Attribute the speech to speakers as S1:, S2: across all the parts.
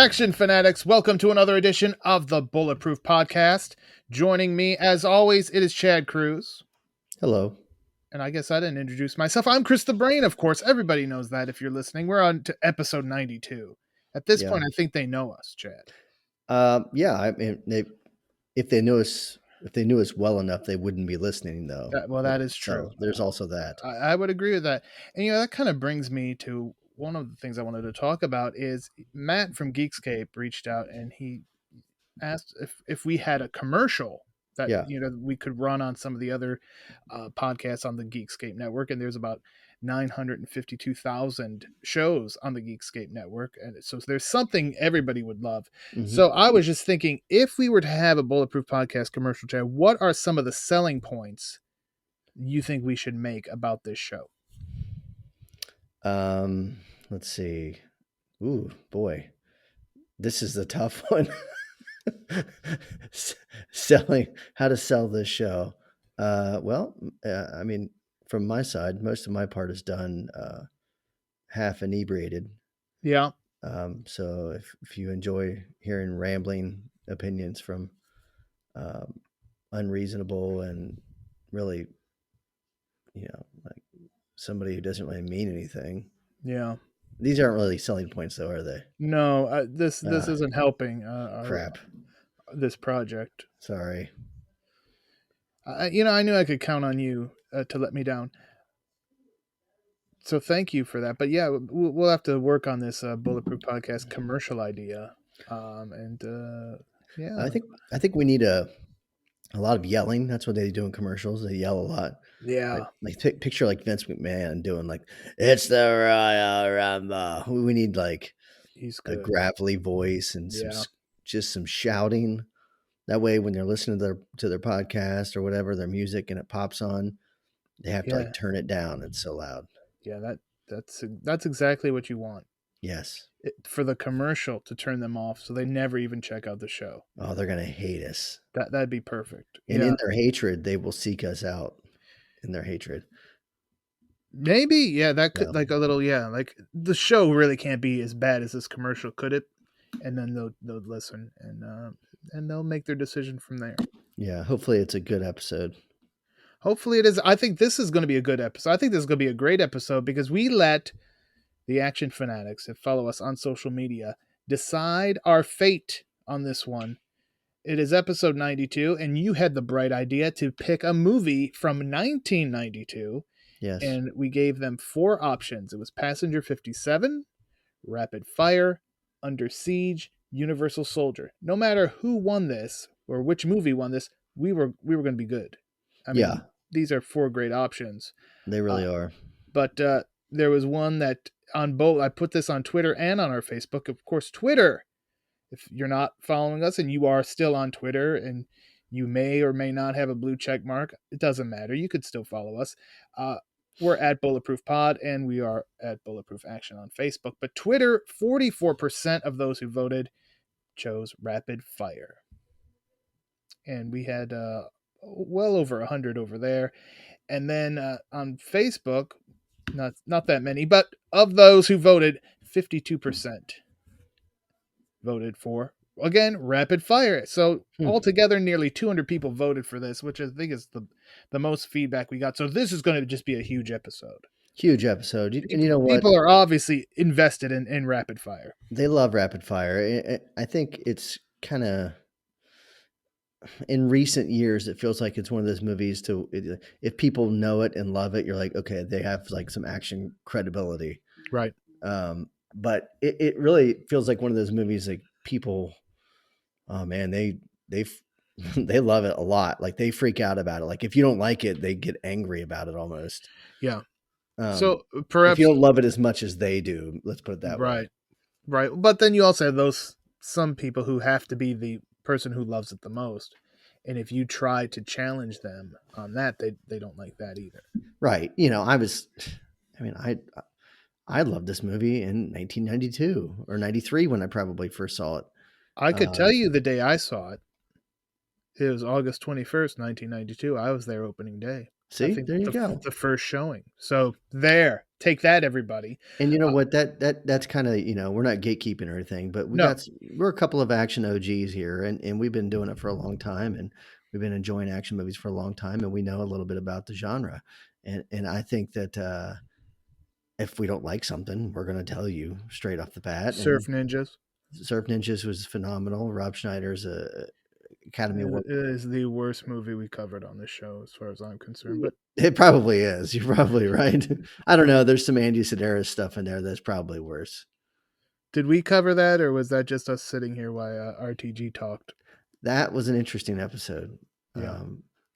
S1: Action fanatics, welcome to another edition of the Bulletproof podcast. Joining me, as always, it is Chad Cruz.
S2: Hello.
S1: And I guess I didn't introduce myself. I'm Chris the Brain, of course. Everybody knows that if you're listening. We're on to episode 92. At this point, I think they know us, Chad.
S2: Yeah. I mean, if they knew us well enough, they wouldn't be listening, though.
S1: That is true.
S2: So there's also that.
S1: I would agree with that. And that kind of brings me to one of the things I wanted to talk about is Matt from Geekscape reached out and he asked if we had a commercial that we could run on some of the other podcasts on the Geekscape network, and there's about 952,000 shows on the Geekscape network, and so there's something everybody would love. Mm-hmm. So I was just thinking, if we were to have a Bulletproof podcast commercial, Chad, what are some of the selling points you think we should make about this show?
S2: Let's see. Ooh, boy, this is the tough one. How to sell this show. I mean, from my side, most of my part is done half inebriated.
S1: Yeah.
S2: So if you enjoy hearing rambling opinions from unreasonable and really, like somebody who doesn't really mean anything.
S1: Yeah.
S2: These aren't really selling points, though, are they?
S1: No, this isn't helping.
S2: Crap.
S1: This project.
S2: Sorry.
S1: I knew I could count on you to let me down. So thank you for that. But yeah, we'll have to work on this Bulletproof podcast commercial idea. Yeah,
S2: I think we need a lot of yelling. That's what they do in commercials. They yell a lot.
S1: Yeah.
S2: Like picture like Vince McMahon doing like, it's the Royal Rumble. We need like a gravelly voice and just some shouting. That way, when they're listening to their podcast or whatever, their music, and it pops on, they have to like turn it down. It's so loud.
S1: Yeah, that's exactly what you want.
S2: Yes.
S1: For the commercial to turn them off so they never even check out the show.
S2: Oh, they're going to hate us.
S1: That'd be perfect.
S2: And in their hatred, they will seek us out in their hatred.
S1: Maybe, yeah, that could like a little, like the show really can't be as bad as this commercial, could it? And then they'll listen and they'll make their decision from there.
S2: Yeah, hopefully it's a good episode.
S1: Hopefully it is. I think this is going to be a good episode. I think this is going to be a great episode because we let the action fanatics that follow us on social media decide our fate on this one. It is episode 92, and you had the bright idea to pick a movie from 1992.
S2: Yes.
S1: And we gave them 4 options. It was Passenger 57, Rapid Fire, Under Siege, Universal Soldier. No matter who won this or which movie won this, we were going to be good. I mean, these are 4 great options.
S2: They really are.
S1: But there was one that on both, I put this on Twitter and on our Facebook. Of course, Twitter, if you're not following us and you are still on Twitter and you may or may not have a blue check mark, it doesn't matter. You could still follow us. We're at Bulletproof Pod and we are at Bulletproof Action on Facebook. But Twitter, 44% of those who voted chose Rapid Fire. And we had well over 100 over there. And then on Facebook, not that many, but of those who voted, 52% voted for, again, Rapid Fire. So altogether, nearly 200 people voted for this, which I think is the most feedback we got. So this is going to just be a huge episode.
S2: Huge episode. And you know what?
S1: People are obviously invested in Rapid Fire.
S2: They love Rapid Fire. I think it's kind of, in recent years, it feels like it's one of those movies if people know it and love it, you're like, okay, they have like some action credibility.
S1: Right.
S2: But it really feels like one of those movies like people, oh man, they love it a lot. Like they freak out about it. Like if you don't like it, they get angry about it almost.
S1: Yeah. So perhaps
S2: if you don't love it as much as they do, let's put it that way.
S1: Right. But then you also have some people who have to be the person who loves it the most. And if you try to challenge them on that, they don't like that either.
S2: Right. I loved this movie in 1992 or 93 when I probably first saw it.
S1: I could tell you the day I saw it. It was August 21st, 1992. I was there opening day.
S2: See, there you go.
S1: The first showing. So there. take that, everybody.
S2: And you know what? That's kind of, we're not gatekeeping or anything, but
S1: No,
S2: we're a couple of action OGs here, and we've been doing it for a long time, and we've been enjoying action movies for a long time, and we know a little bit about the genre, and I think that if we don't like something, we're going to tell you straight off the bat.
S1: Surf
S2: And
S1: Ninjas.
S2: Surf Ninjas was phenomenal. Rob Schneider's a Academy Award.
S1: It is the worst movie we covered on this show, as far as I'm concerned. But
S2: it probably is. You're probably right. I don't know. There's some Andy Sedaris stuff in there that's probably worse.
S1: Did we cover that, or was that just us sitting here while RTG talked?
S2: That was an interesting episode.
S1: Yeah.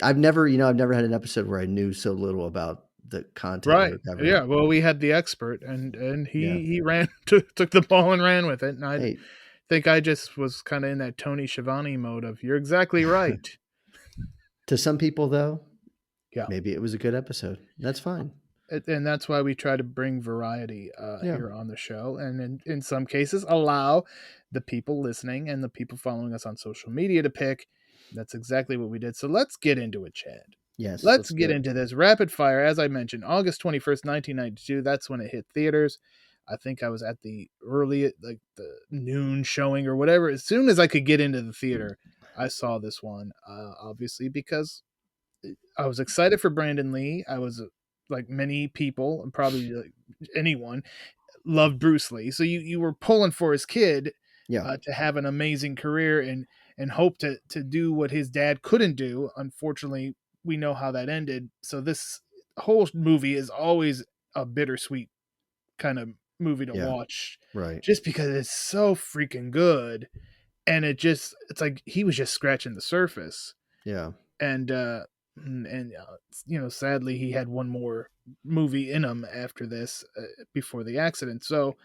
S2: I've never had an episode where I knew so little about the content.
S1: Right. Yeah. Well, we had the expert, and he ran took the ball and ran with it, and I think I just was kind of in that Tony Schiavone mode of you're exactly right.
S2: To some people, though,
S1: yeah,
S2: maybe it was a good episode. That's fine.
S1: And that's why we try to bring variety here on the show, and in some cases allow the people listening and the people following us on social media to pick. That's exactly what we did. So let's get into it, Chad.
S2: Yes,
S1: let's get into this rapid fire. As I mentioned, August 21st, 1992. That's when it hit theaters. I think I was at the early, like the noon showing or whatever. As soon as I could get into the theater, I saw this one. Obviously, because I was excited for Brandon Lee. I was like many people, and probably like anyone, loved Bruce Lee. So you were pulling for his kid to have an amazing career and hope to do what his dad couldn't do. Unfortunately, we know how that ended. So this whole movie is always a bittersweet kind of movie to watch,
S2: right?
S1: Just because it's so freaking good, and it's like he was just scratching the surface.
S2: Yeah,
S1: and sadly he had one more movie in him after this before the accident. So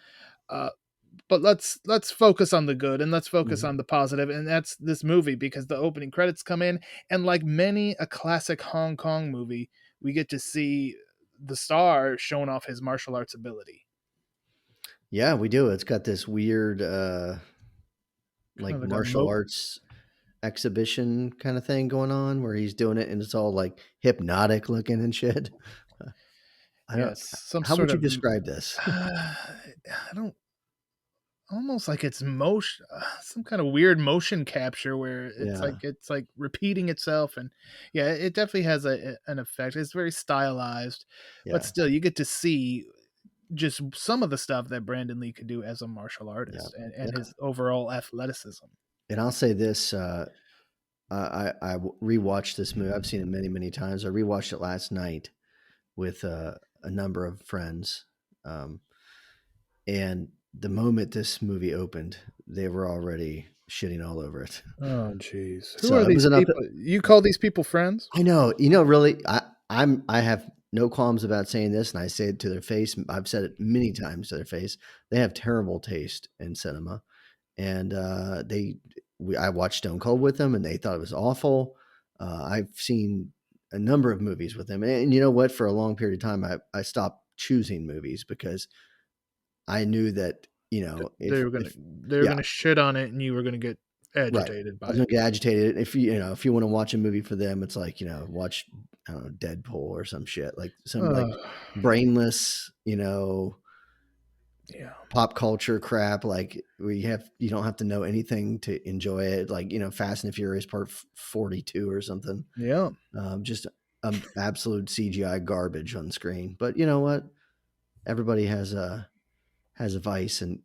S1: but let's focus on the good, and let's focus on the positive, and that's this movie, because the opening credits come in, and like many a classic Hong Kong movie, we get to see the star showing off his martial arts ability.
S2: Yeah, we do. It's got this weird like martial arts exhibition kind of thing going on where he's doing it and it's all like hypnotic looking and shit. How would you describe this?
S1: I don't, almost like it's motion, some kind of weird motion capture where it's like repeating itself, and it definitely has an effect. It's very stylized, but still you get to see just some of the stuff that Brandon Lee could do as a martial artist, and his overall athleticism.
S2: And I'll say this, I rewatched this movie. I've seen it many, many times. I rewatched it last night with a number of friends. And the moment this movie opened, they were already shitting all over it.
S1: Oh, jeez. Who are these people? You call these people friends?
S2: I know. Really, I have no qualms about saying this, and I say it to their face. I've said it many times to their face. They have terrible taste in cinema, and I watched Stone Cold with them, and they thought it was awful. I've seen a number of movies with them, and you know what? For a long period of time, I stopped choosing movies because I knew that
S1: they were going to shit on it, and you were going to get agitated by it.
S2: I was going to get agitated. If you want to watch a movie for them, it's like watch, I don't know, Deadpool or some shit, like some like brainless pop culture crap, like where you don't have to know anything to enjoy it, like Fast and Furious Part 42 or something. Just absolute CGI garbage on screen. But you know what? Everybody has a vice, and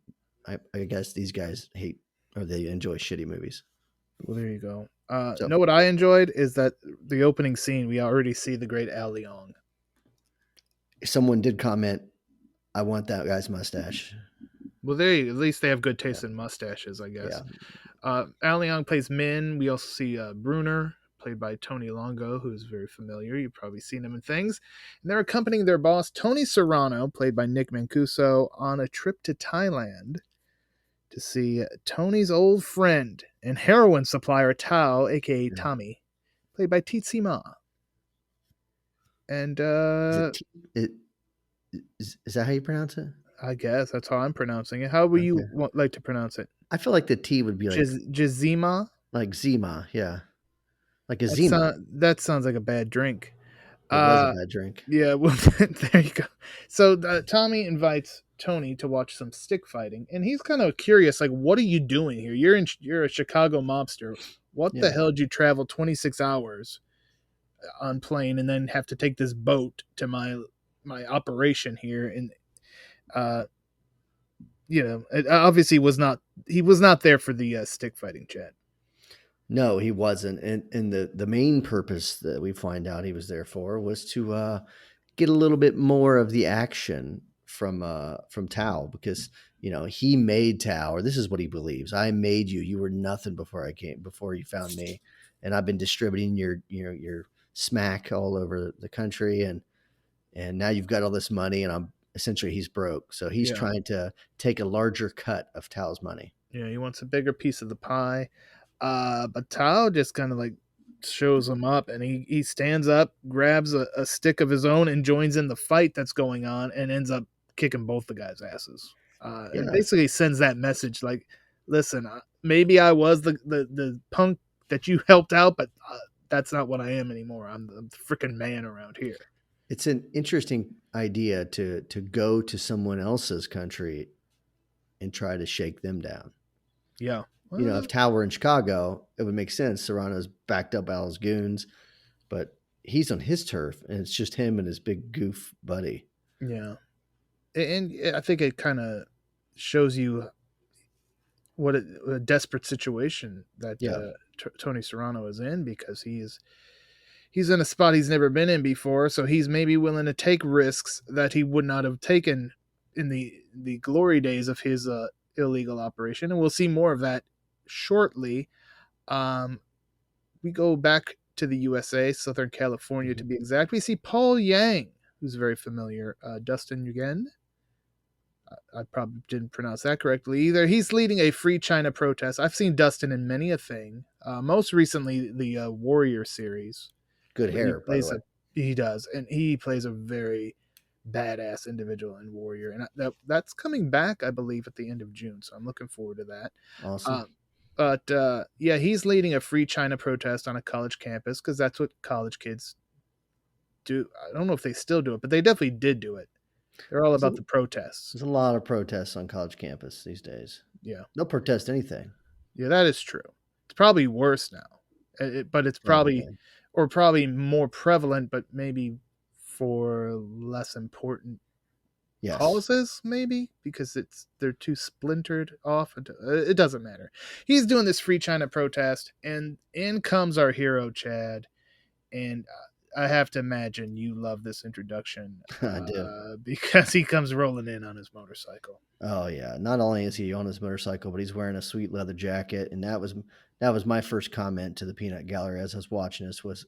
S2: I guess these guys hate, or they enjoy shitty movies.
S1: Well, there you go. Know what I enjoyed is that the opening scene, we already see the great Al Leong.
S2: Someone did comment, I want that guy's mustache.
S1: Well, at least they have good taste in mustaches, I guess. Al Leong plays Min. We also see Bruner, played by Tony Longo, who's very familiar. You've probably seen him in things. And they're accompanying their boss, Tony Serrano, played by Nick Mancuso, on a trip to Thailand to see Tony's old friend and heroin supplier, Tao, a.k.a. Tommy, played by Titsi Ma. And
S2: is that how you pronounce it?
S1: I guess that's how I'm pronouncing it. How would you like to pronounce it?
S2: I feel like the T would be like
S1: Jazima?
S2: Like Zima, yeah. Like a Zima.
S1: That sounds like a bad drink.
S2: It was a
S1: Uh,
S2: bad drink.
S1: yeah, well, there you go. So Tommy invites Tony to watch some stick fighting, and he's kind of curious, like, what are you doing here? You're a Chicago mobster. What the
S2: Yeah.
S1: hell did you travel 26 hours on plane and then have to take this boat to my operation here? And uh, it obviously he was not there for the stick fighting, Chad.
S2: No, he wasn't. And the main purpose that we find out he was there for was to get a little bit more of the action from Tao, because he made Tao, or this is what he believes. I made you. You were nothing before you found me, and I've been distributing your smack all over the country, and now you've got all this money, and I'm essentially he's broke. So he's
S1: Yeah,
S2: trying to take a larger cut of Tao's money.
S1: he wants a bigger piece of the pie. But Tao just kind of like shows him up, and he stands up, grabs a stick of his own, and joins in the fight that's going on, and ends up kicking both the guys' asses. And
S2: Yeah,
S1: basically sends that message like, listen, maybe I was the punk that you helped out, but that's not what I am anymore. I'm the freaking man around here.
S2: it's an interesting idea to go to someone else's country and try to shake them down.
S1: Yeah.
S2: If Tao were in Chicago, it would make sense. Serrano's backed up by all his goons, but he's on his turf, and it's just him and his big goof buddy.
S1: Yeah. And I think it kind of shows you what a desperate situation that
S2: Yeah,
S1: Tony Serrano is in, because he's in a spot he's never been in before, so he's maybe willing to take risks that he would not have taken in the glory days of his illegal operation, and we'll see more of that shortly. We go back to the USA, Southern California to
S2: hmm
S1: be exact. We see Paul Yang, who's very familiar. Dustin Yugen, I probably didn't pronounce that correctly either. He's leading a Free China protest. I've seen Dustin in many a thing. Most recently, the Warrior series,
S2: good
S1: where
S2: hair, by the way.
S1: he does, and he plays a very badass individual in Warrior, and that's coming back, I believe, at the end of June. So I'm looking forward to that.
S2: Awesome.
S1: Um, but yeah, he's leading a Free China protest on a college campus, because that's what college kids do. I don't know if they still do it, but they definitely did do it. They're all
S2: There's a,
S1: about the protests.
S2: there's a lot of protests on college campus these days.
S1: Yeah.
S2: They'll protest anything.
S1: Yeah, that is true. It's probably worse now, but it's probably
S2: Probably.
S1: or probably more prevalent, but maybe for less important
S2: Yes.
S1: causes, maybe because they're too splintered off. It doesn't matter. He's doing this Free China protest, and in comes our hero Chad, and I have to imagine you love this introduction
S2: I do.
S1: because he comes rolling in on his motorcycle.
S2: Oh yeah. Not only is he on his motorcycle, but he's wearing a sweet leather jacket, and that was my first comment to the peanut gallery as I was watching this was,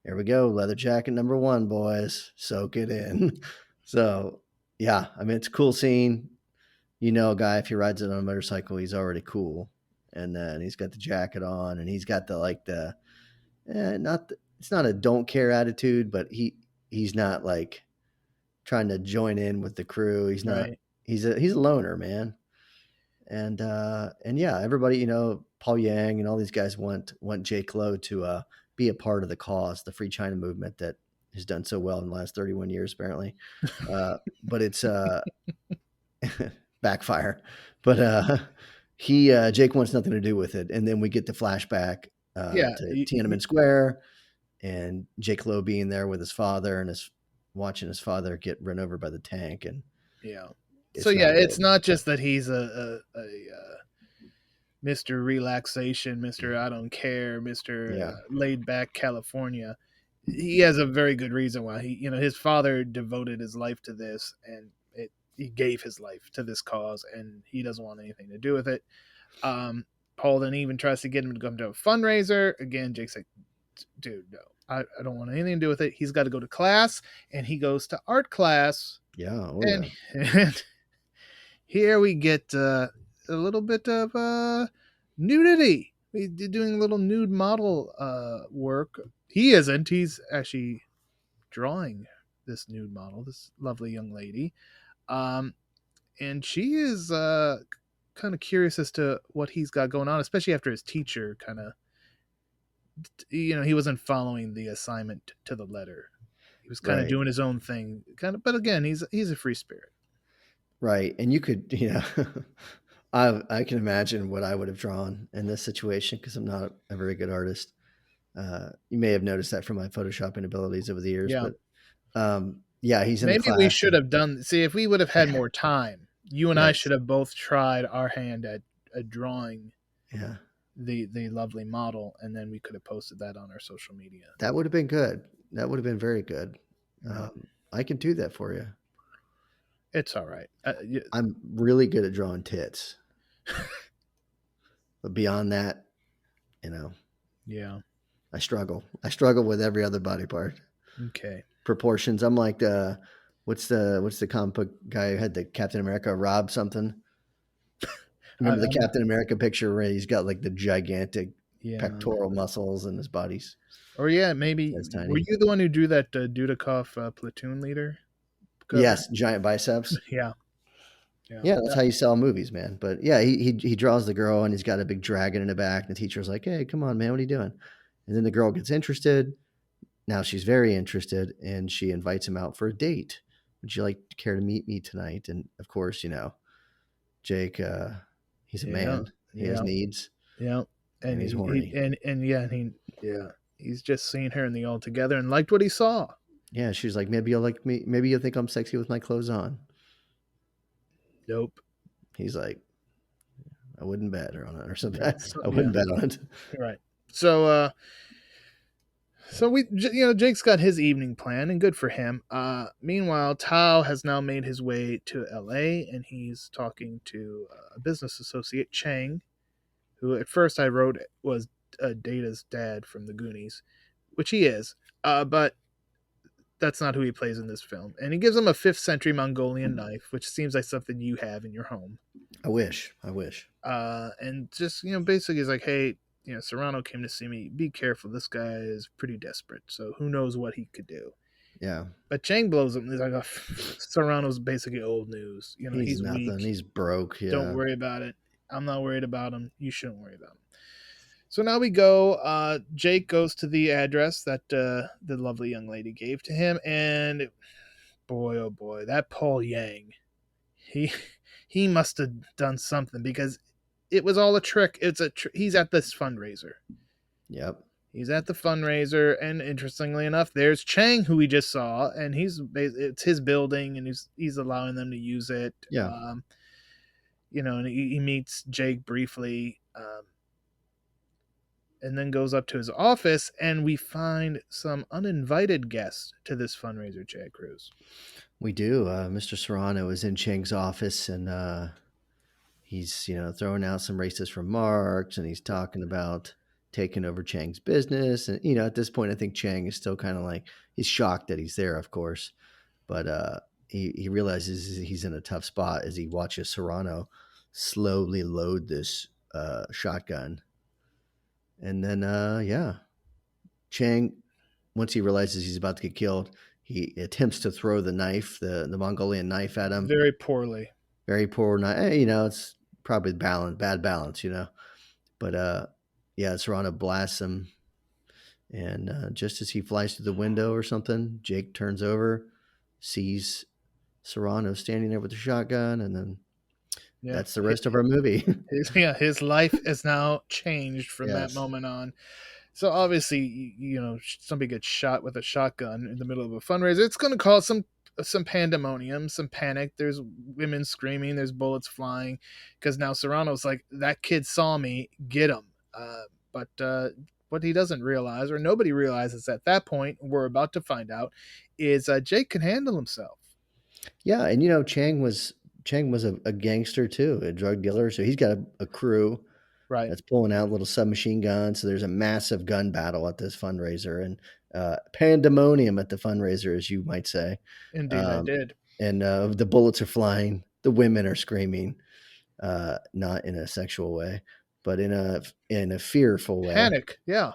S2: here we go, leather jacket number one, boys. Soak it in. So yeah, I mean it's a cool scene. A guy, if he rides it on a motorcycle, he's already cool. And then he's got the jacket on, and he's got it's not a don't care attitude, but he's not like trying to join in with the crew. He's not.
S1: Right.
S2: He's a loner, man. And yeah, everybody, Paul Yang and all these guys want Jake Lowe to be a part of the cause, the Free China movement that has done so well in the last 31 years, apparently. But it's backfire. But Jake wants nothing to do with it, and then we get the flashback
S1: Yeah.
S2: to Tiananmen Square, and Jake Lowe being there with his father and watching his father get run over by the tank, and
S1: Yeah. So
S2: it's
S1: yeah,
S2: not
S1: it's
S2: good.
S1: not just that he's a Mr. Relaxation, Mr. I don't care, Mr.
S2: Yeah,
S1: Laid back California. He has a very good reason why his father devoted his life to this, and he gave his life to this cause, and he doesn't want anything to do with it. Paul then even tries to get him to come to a fundraiser. Again, Jake's like, dude, no, I don't want anything to do with it. He's got to go to class, and he goes to art class,
S2: yeah, oh
S1: and,
S2: yeah.
S1: and here we get a little bit of nudity. He's doing a little nude model work. He isn't. He's actually drawing this nude model, this lovely young lady. Um, and she is kind of curious as to what he's got going on, especially after his teacher kind of, he wasn't following the assignment to the letter. He was kind of doing his own thing, but again, he's a free spirit.
S2: Right. And you could, I can imagine what I would have drawn in this situation because I'm not a very good artist. You may have noticed that from my photoshopping abilities over the years,
S1: Yeah.
S2: but yeah, he's in the
S1: Maybe we
S2: class.
S1: should have done. See, if we would have had more time, you and I
S2: Yes.
S1: should have both tried our hand at drawing.
S2: Yeah.
S1: The lovely model, and then we could have posted that on our social media.
S2: That would have been good. That would have been very good.
S1: Yeah.
S2: I can do that for you.
S1: It's all right.
S2: I'm really good at drawing tits. But beyond that,
S1: yeah,
S2: I struggle. I struggle with every other body part.
S1: Okay.
S2: Proportions. I'm like what's the comic book guy who had the Captain America Rob something? Remember the Captain America picture where he's got like the gigantic pectoral muscles in his body's.
S1: Or maybe were you the one who drew that Dudikoff platoon leader?
S2: Yes, giant biceps.
S1: Yeah.
S2: Yeah, that's how you sell movies, man. But yeah, he draws the girl and he's got a big dragon in the back. And the teacher's like, "Hey, come on, man, what are you doing?" And then the girl gets interested. Now she's very interested, and she invites him out for a date. Would you like to care to meet me tonight? And of course, Jake, he's a man. He has needs.
S1: Yeah,
S2: and he's horny.
S1: He's just seen her in the all together and liked what he saw.
S2: Yeah, she's like, maybe you'll like me. Maybe you'll think I'm sexy with my clothes on.
S1: Nope.
S2: He's like, I wouldn't bet on it or something. I wouldn't bet on it.
S1: Right. So Jake's got his evening plan, and good for him. Meanwhile, Tao has now made his way to LA, and he's talking to a business associate, Chang, who at first I wrote was Data's dad from the Goonies, which he is, but that's not who he plays in this film. And he gives him a 5th century Mongolian knife, which seems like something you have in your home.
S2: I wish.
S1: And just, basically he's like, hey, Serrano came to see me. Be careful. This guy is pretty desperate. So who knows what he could do.
S2: Yeah.
S1: But Chang blows him. He's like, oh, Serrano's basically old news. He's
S2: nothing.
S1: Weak.
S2: He's broke. Yeah.
S1: Don't worry about it. I'm not worried about him. You shouldn't worry about him. So now we go. Jake goes to the address that the lovely young lady gave to him, and boy, oh boy, that Paul Yang, he must have done something because it was all a trick. He's at this fundraiser.
S2: Yep.
S1: He's at the fundraiser, and interestingly enough, there's Chang, who we just saw, and it's his building, and he's allowing them to use it.
S2: Yeah.
S1: And he meets Jake briefly. And then goes up to his office, and we find some uninvited guests to this fundraiser, Chad Cruz.
S2: We do. Mr. Serrano is in Chang's office, and he's throwing out some racist remarks, and he's talking about taking over Chang's business. And at this point, I think Chang is still kind of like, he's shocked that he's there, of course, but he realizes he's in a tough spot as he watches Serrano slowly load this shotgun. And then, Chang, once he realizes he's about to get killed, he attempts to throw the knife, the Mongolian knife at him.
S1: Very poorly.
S2: Very poor knife. It's probably bad balance, But, Serrano blasts him. And just as he flies through the window or something, Jake turns over, sees Serrano standing there with the shotgun, and then that's the rest of our movie.
S1: His life is now changed from that moment on. So obviously, somebody gets shot with a shotgun in the middle of a fundraiser. It's going to cause some pandemonium, some panic. There's women screaming. There's bullets flying because now Serrano's like, that kid saw me, get him. But what he doesn't realize, or nobody realizes at that point, we're about to find out, is Jake can handle himself.
S2: Yeah, and Chang was a gangster too, a drug dealer. So he's got a crew that's pulling out little submachine guns. So there's a massive gun battle at this fundraiser and pandemonium at the fundraiser, as you might say.
S1: Indeed, I did.
S2: And the bullets are flying. The women are screaming, not in a sexual way, but in a fearful way.
S1: Panic, yeah.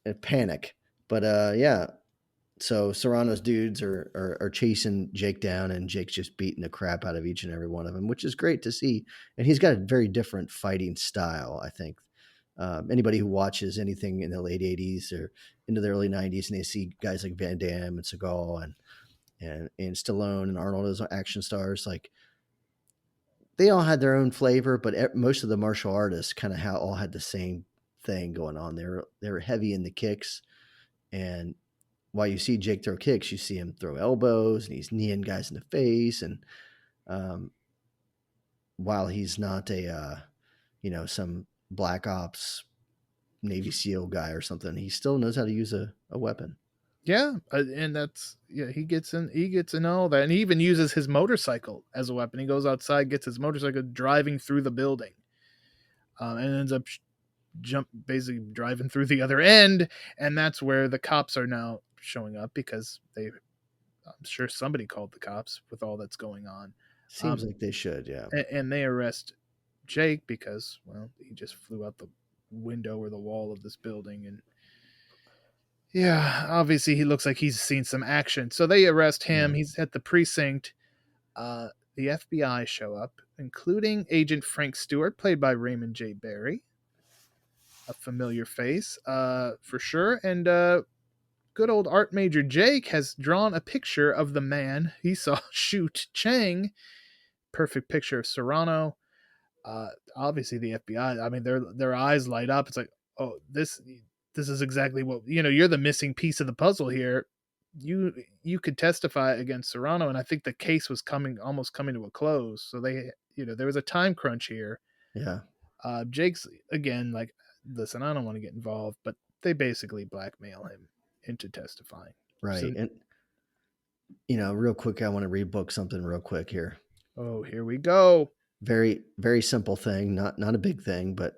S2: A panic. But so Serrano's dudes are chasing Jake down, and Jake's just beating the crap out of each and every one of them, which is great to see. And he's got a very different fighting style, I think, Anybody who watches anything in the late '80s or into the early '90s, and they see guys like Van Damme and Seagal and Stallone and Arnold as action stars, like they all had their own flavor, but most of the martial artists kind of all had the same thing going on. They were heavy in the kicks, and while you see Jake throw kicks, you see him throw elbows, and he's kneeing guys in the face. And um, while he's not some black ops Navy SEAL guy or something, he still knows how to use a weapon.
S1: Yeah, and that's he gets in all that, and he even uses his motorcycle as a weapon. He goes outside, gets his motorcycle, driving through the building, and ends up basically driving through the other end, and that's where the cops are now showing up because I'm sure somebody called the cops with all that's going on.
S2: Seems like they should, yeah.
S1: And they arrest Jake because, well, he just flew out the window or the wall of this building, and yeah, obviously he looks like he's seen some action. So they arrest him.
S2: Yeah.
S1: He's at the precinct. The FBI show up, including Agent Frank Stewart, played by Raymond J. Barry, a familiar face for sure. And good old Art Major Jake has drawn a picture of the man he saw shoot Chang. Perfect picture of Serrano. Obviously, the FBI. I mean, their eyes light up. It's like, oh, this is exactly what you're the missing piece of the puzzle here. You could testify against Serrano, and I think the case was almost coming to a close. So they, there was a time crunch here.
S2: Yeah.
S1: Jake's again like, listen, I don't want to get involved, but they basically blackmail him into testifying.
S2: Right.
S1: So,
S2: and real quick, I want to rebook something real quick here.
S1: Oh, here we go.
S2: Very, very simple thing, not a big thing, but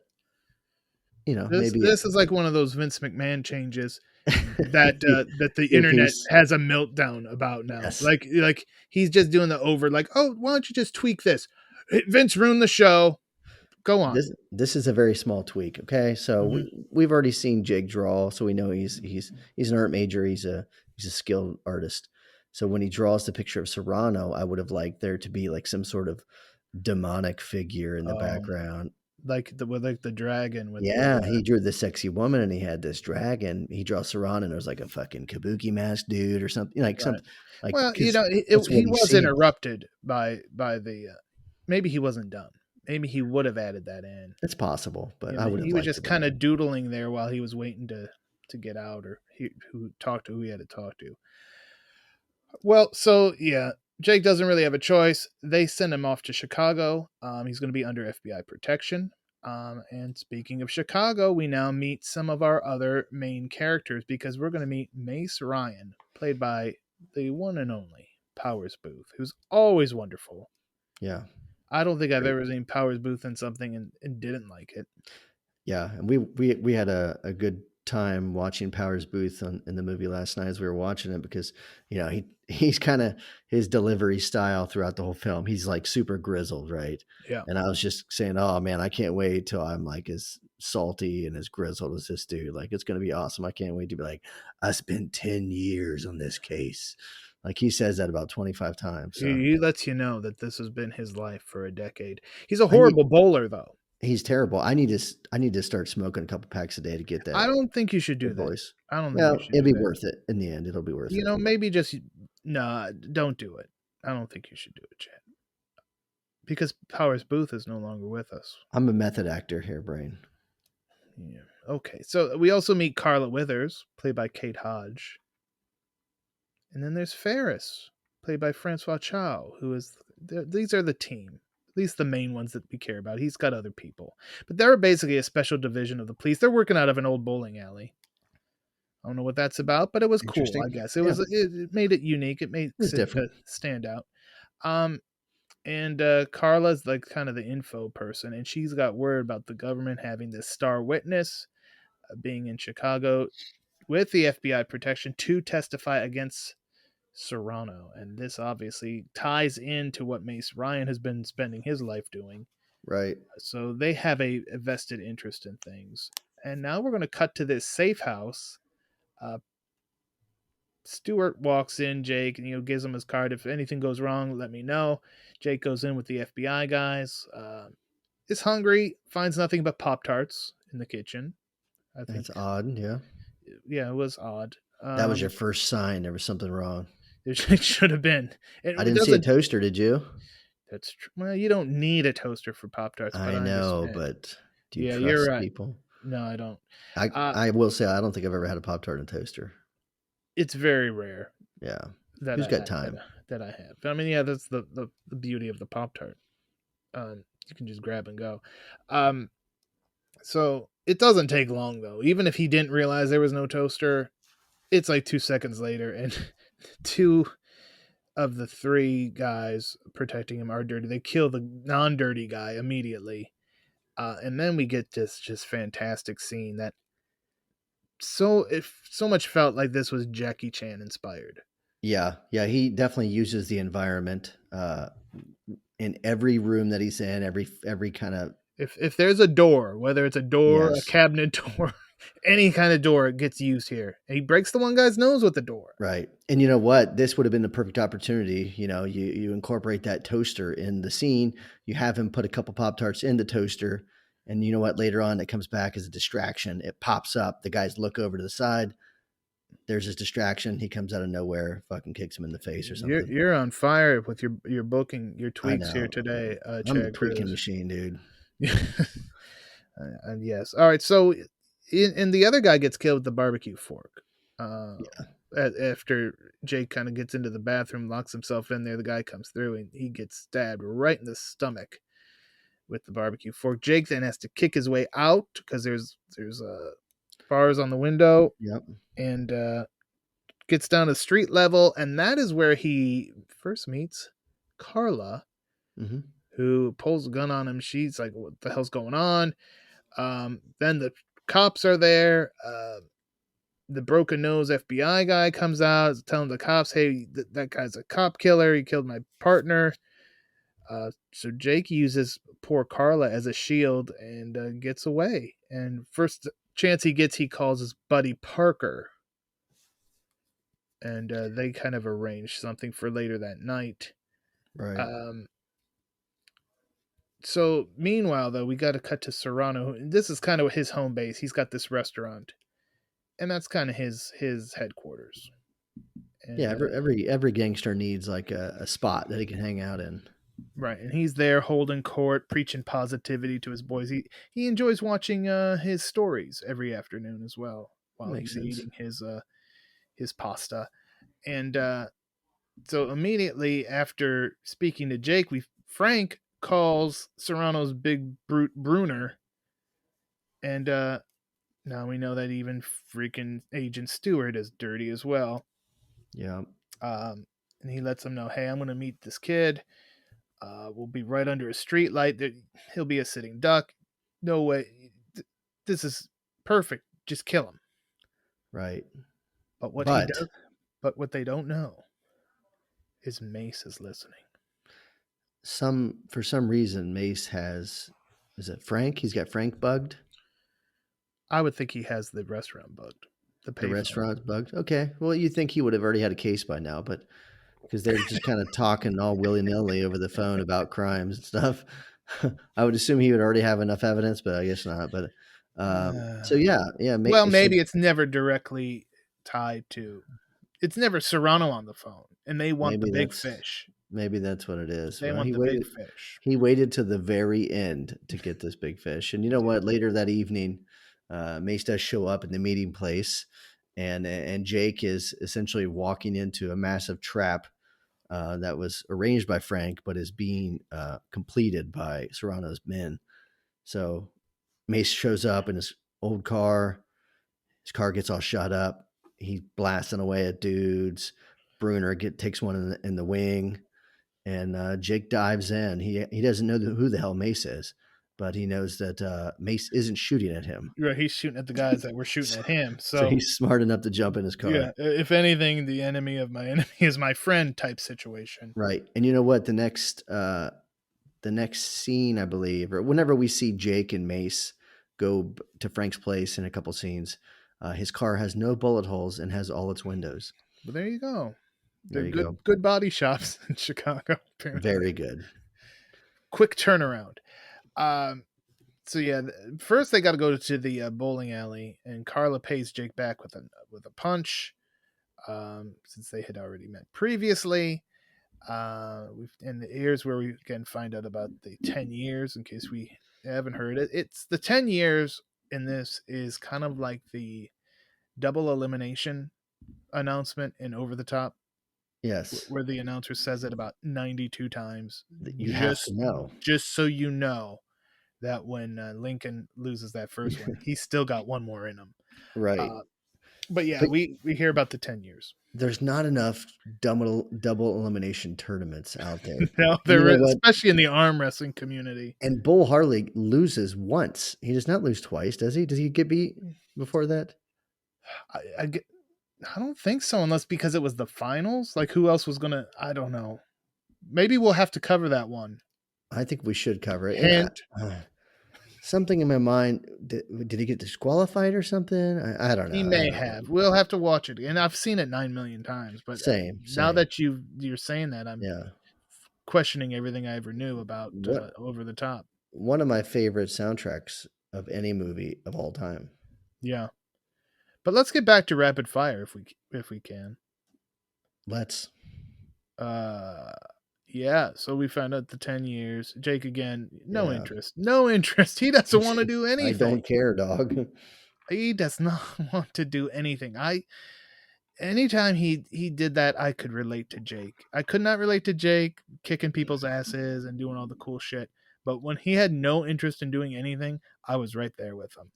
S2: maybe
S1: this is like one of those Vince McMahon changes that that the internet has a meltdown about now.
S2: Yes.
S1: Like he's just doing the over, like, oh, why don't you just tweak this? Vince ruined the show. Go on.
S2: This is a very small tweak. Okay, so we've already seen Jake draw, so we know he's an art major. He's a skilled artist. So when he draws the picture of Serrano, I would have liked there to be like some sort of demonic figure in the background,
S1: like the dragon. With
S2: he drew the sexy woman, and he had this dragon. He draws Serrano, and there's like a fucking kabuki mask dude or something, something like.
S1: Well, he was interrupted by the. Maybe he wasn't done. Maybe he would have added that in.
S2: It's possible, but I would have.
S1: He was just kind of doodling there while he was waiting to get out, or who he had to talk to. Well, so yeah, Jake doesn't really have a choice. They send him off to Chicago. He's going to be under FBI protection. And speaking of Chicago, we now meet some of our other main characters because we're going to meet Mace Ryan, played by the one and only Powers Booth, who's always wonderful.
S2: Yeah.
S1: I don't think I've ever seen Powers Booth in something and didn't like it.
S2: Yeah, and we had a good time watching Powers Booth in the movie last night as we were watching it because he's kind of his delivery style throughout the whole film. He's like super grizzled, right?
S1: Yeah.
S2: And I was just saying, oh man, I can't wait till I'm like as salty and as grizzled as this dude. Like it's gonna be awesome. I can't wait to be like, I spent 10 years on this case. Like he says that about 25 times. So.
S1: He lets you know that this has been his life for a decade. He's a horrible bowler, though.
S2: He's terrible. I need to start smoking a couple packs a day to get that.
S1: I don't think you should do that.
S2: Voice.
S1: I don't think you should.
S2: It'll be worth it in the end. It'll be worth it.
S1: Maybe just don't do it. I don't think you should do it, Chad. Because Powers Booth is no longer with us.
S2: I'm a method actor here, Brain.
S1: Yeah. Okay. So we also meet Carla Withers, played by Kate Hodge. And then there's Ferris, played by Francois Chow, who is... These are the team. At least the main ones that we care about. He's got other people. But they're basically a special division of the police. They're working out of an old bowling alley. I don't know what that's about, but it was cool, I guess. It made it unique. It made it stand out. And Carla's like kind of the info person, and she's got word about the government having this star witness being in Chicago with the FBI protection to testify against Serrano. And this obviously ties into what Mace Ryan has been spending his life doing.
S2: Right.
S1: So they have a vested interest in things. And now we're going to cut to this safe house. Stewart walks in, Jake, and gives him his card. If anything goes wrong, let me know. Jake goes in with the FBI guys. Is hungry, finds nothing but Pop-Tarts in the kitchen. I think.
S2: That's odd. Yeah.
S1: Yeah, it was odd.
S2: That was your first sign there was something wrong.
S1: It should have been.
S2: I
S1: It
S2: didn't see a
S1: doesn't.
S2: toaster, did you?
S1: That's true. Well, you don't need a toaster for Pop Tarts, but
S2: I
S1: I
S2: know,
S1: understand.
S2: but do you
S1: Yeah, you're
S2: trust
S1: right.
S2: people?
S1: No, I don't.
S2: I will say I don't think I've ever had a Pop-Tart in a toaster.
S1: It's very rare.
S2: Yeah.
S1: That
S2: Who's
S1: I
S2: got time?
S1: that I have. But I mean, yeah, that's the beauty of the Pop Tart. You can just grab and go. Um, so it doesn't take long though. Even if he didn't realize there was no toaster, it's like 2 seconds later, and two of the three guys protecting him are dirty. They kill the non-dirty guy immediately, and then we get this just fantastic scene that so much felt like this was Jackie Chan inspired.
S2: Yeah, yeah, he definitely uses the environment in every room that he's in, every kind of.
S1: If there's a door, whether it's a door, a
S2: Yes,
S1: cabinet door, any kind of door, it gets used here. And he breaks the one guy's nose with the door.
S2: right. And you know what? This would have been the perfect opportunity. You know, you incorporate that toaster in the scene. You have him put a couple Pop Tarts in the toaster, and you know what? Later on, it comes back as a distraction. It pops up. The guys look over to the side. There's his distraction. He comes out of nowhere, fucking kicks him in the face or something.
S1: You're on fire with your booking, your
S2: I
S1: tweaks here
S2: know.
S1: today,
S2: I'm a
S1: Chad
S2: tweaking
S1: Cruz.
S2: machine, dude.
S1: And yes, all right. So, and the other guy gets killed with the barbecue fork.
S2: Yeah.
S1: After Jake kind of gets into the bathroom, locks himself in there, the guy comes through and he gets stabbed right in the stomach with the barbecue fork. Jake then has to kick his way out because there's bars on the window,
S2: Yep.
S1: and gets down to street level, and that is where he first meets Carla,
S2: Mm-hmm.
S1: who pulls a gun on him. She's like, "What the hell's going on?" Then the cops are there. The broken nose FBI guy comes out, telling the cops, "Hey, that guy's a cop killer. He killed my partner." So Jake uses poor Carla as a shield and gets away. And first chance he gets, he calls his buddy Parker, and they kind of arrange something for later that night.
S2: Right.
S1: Um, so meanwhile, though, we got to cut to Serrano. This is kind of his home base. He's got this restaurant, and that's kind of his headquarters.
S2: Yeah.
S1: And
S2: Every gangster needs like a spot that he can hang out in.
S1: right, and he's there holding court, preaching positivity to his boys. He enjoys watching his stories every afternoon as well while
S2: Makes
S1: he's
S2: sense.
S1: eating his pasta. And so immediately after speaking to Jake, Frank calls Serrano's big brute Bruner, and now we know that even freaking Agent Stewart is dirty as well.
S2: Yeah.
S1: And he lets him know, "Hey, I'm going to meet this kid. We'll be right under a street light. He'll be a sitting duck. No way. This is perfect. Just kill him."
S2: Right.
S1: But what he
S2: But
S1: does, but what they don't know is Mace is listening.
S2: for some reason Mace has, is it Frank? He's got Frank bugged.
S1: I would think he has the restaurant bugged. The
S2: The
S1: payphone.
S2: restaurant's bugged. Okay. Well, you think he would have already had a case by now, but because they're just kind of talking all willy nilly over the phone about crimes and stuff. I would assume he would already have enough evidence, but I guess not. But so yeah, yeah.
S1: Well,
S2: So
S1: maybe it's never directly tied to. It's never Serrano on the phone, and they want the
S2: maybe
S1: big
S2: that's
S1: fish.
S2: maybe that's what it is.
S1: They
S2: Well,
S1: want the big fish.
S2: He waited to the very end to get this big fish, and you know what? Later that evening, Mace does show up in the meeting place, and Jake is essentially walking into a massive trap that was arranged by Frank, but is being completed by Serrano's men. So Mace shows up in his old car. His car gets all shot up. He's blasting away at dudes. Bruner takes one in the wing, and Jake dives in. He doesn't know who the hell Mace is, but he knows that Mace isn't shooting at him.
S1: Right, he's shooting at the guys that were shooting at him.
S2: So
S1: So
S2: he's smart enough to jump in his car.
S1: yeah, if anything, the enemy of my enemy is my friend type situation.
S2: Right. And you know what? The next scene, I believe, or whenever we see Jake and Mace go to Frank's place in a couple scenes, his car has no bullet holes and has all its windows.
S1: But there you go.
S2: There
S1: They're
S2: you go.
S1: good body shops in Chicago. Apparently.
S2: Very good.
S1: Quick turnaround. So yeah, first they got to go to the bowling alley, and Carla pays Jake back with a punch, since they had already met previously. And here's where we can find out about the 10 years, in case we haven't heard it. It's the 10 years in this is kind of like the double elimination announcement in Over the Top,
S2: Yes.
S1: where the announcer says it about 92 times,
S2: You have to know.
S1: just so you know that when Lincoln loses that first one, he's still got one more in him.
S2: Right.
S1: But yeah,
S2: But
S1: we hear about the 10 years.
S2: there's not enough double elimination tournaments out there.
S1: No,
S2: You
S1: there
S2: know
S1: is,
S2: what?
S1: especially in the arm wrestling community.
S2: And Bull Harley loses once. He does not lose twice, does he? Does he get beat before that?
S1: I don't think so, unless because it was the finals. Like, who else was gonna? I don't know. Maybe we'll have to cover that one.
S2: I think we should cover it. And
S1: Hint.
S2: something in my mind, did he get disqualified or something? I don't know.
S1: He may have. We'll have to watch it, and I've seen it 9 million times. But
S2: Same.
S1: now that you're saying that, I'm
S2: Yeah.
S1: questioning everything I ever knew about Over the Top.
S2: One of my favorite soundtracks of any movie of all time.
S1: Yeah, but let's get back to rapid fire if we can.
S2: Let's.
S1: Yeah. So we found out the 10 years. Jake again, no interest. No interest. He doesn't want to do anything.
S2: I don't care, dog.
S1: He does not want to do anything. Anytime he did that, I could relate to Jake. I could not relate to Jake kicking people's asses and doing all the cool shit. But when he had no interest in doing anything, I was right there with him.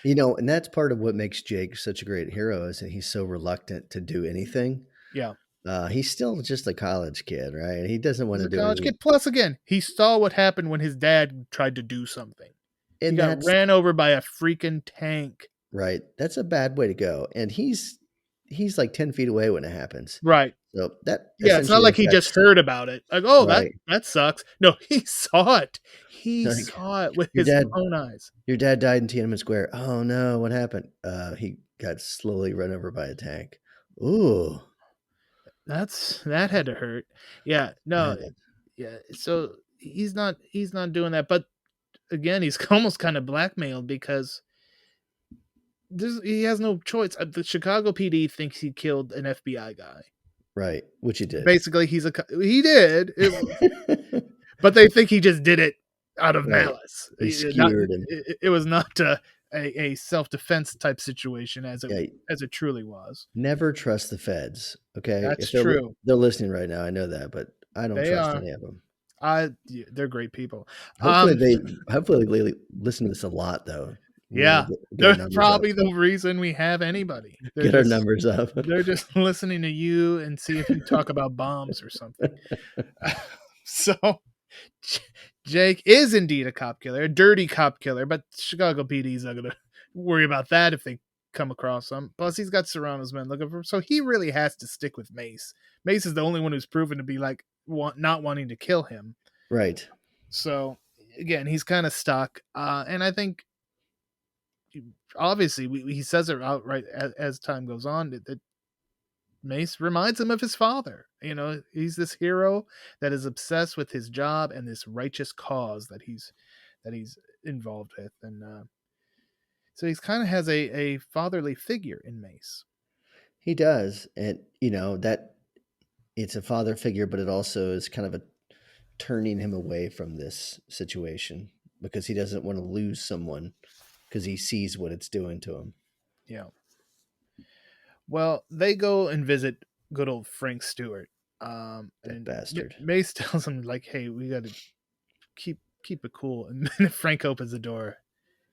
S2: And that's part of what makes Jake such a great hero, is that he's so reluctant to do anything.
S1: Yeah.
S2: He's still just a college kid, right? He doesn't want to do
S1: college kid. Plus, again, he saw what happened when his dad tried to do something. And he got ran over by a freaking tank.
S2: Right. That's a bad way to go. And he's like 10 feet away when it happens.
S1: Right.
S2: So
S1: it's not like he just heard about it. Like, oh, right. that sucks. No, he saw it. He saw it with his own eyes.
S2: Your dad died in Tiananmen Square. Oh no, what happened? He got slowly run over by a tank. Ooh.
S1: That had to hurt. Yeah. No. Yeah. So he's not doing that. But again, he's almost kind of blackmailed because he has no choice. The Chicago PD thinks he killed an FBI guy.
S2: Right, which he did.
S1: Basically, he did. But they think he just did it out of malice.
S2: He skewered him.
S1: It was not a self-defense type situation as it truly was.
S2: Never trust the feds. Okay,
S1: that's true.
S2: They're listening right now. I know that, but I don't trust any of them.
S1: They're great people.
S2: Hopefully they listen to this a lot, though.
S1: Yeah, they're probably the reason we have anybody.
S2: Get our numbers up.
S1: They're just listening to you and see if you talk about bombs or something. So, Jake is indeed a cop killer, a dirty cop killer, but Chicago PD is not going to worry about that if they come across him. Plus, he's got Serrano's men looking for him, so he really has to stick with Mace. Mace is the only one who's proven to be like not wanting to kill him.
S2: Right.
S1: So, again, he's kind of stuck, and I think obviously he says it outright as time goes on that Mace reminds him of his father. He's this hero that is obsessed with his job and this righteous cause that he's involved with, and so he's kind of has a fatherly figure in Mace.
S2: He does, and that it's a father figure, but it also is kind of turning him away from this situation because he doesn't want to lose someone, because he sees what it's doing to him.
S1: Yeah. Well, they go and visit good old Frank Stewart.
S2: That bastard.
S1: Mace tells him, like, hey, we got to keep it cool. And then Frank opens the door.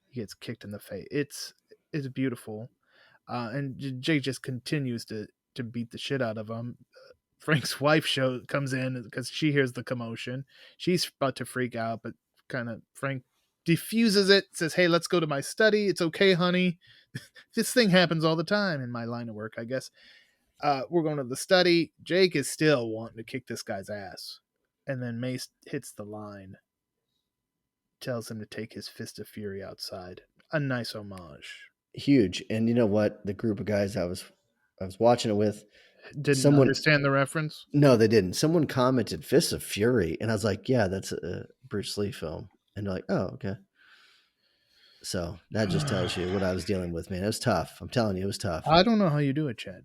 S1: He gets kicked in the face. It's beautiful. And Jake just continues to beat the shit out of him. Frank's wife comes in because she hears the commotion. She's about to freak out, but kind of Frank diffuses it, says, hey, let's go to my study. It's okay, honey. This thing happens all the time in my line of work, I guess. We're going to the study. Jake is still wanting to kick this guy's ass. And then Mace hits the line, tells him to take his fist of fury outside. A nice homage.
S2: Huge. And you know what? The group of guys I was watching it with
S1: didn't understand the reference?
S2: No, they didn't. Someone commented Fists of Fury, and I was like, yeah, that's a Bruce Lee film. And they're like, oh, okay. So that just tells you what I was dealing with, man. It was tough. I'm telling you, it was tough.
S1: I don't know how you do it, Chad.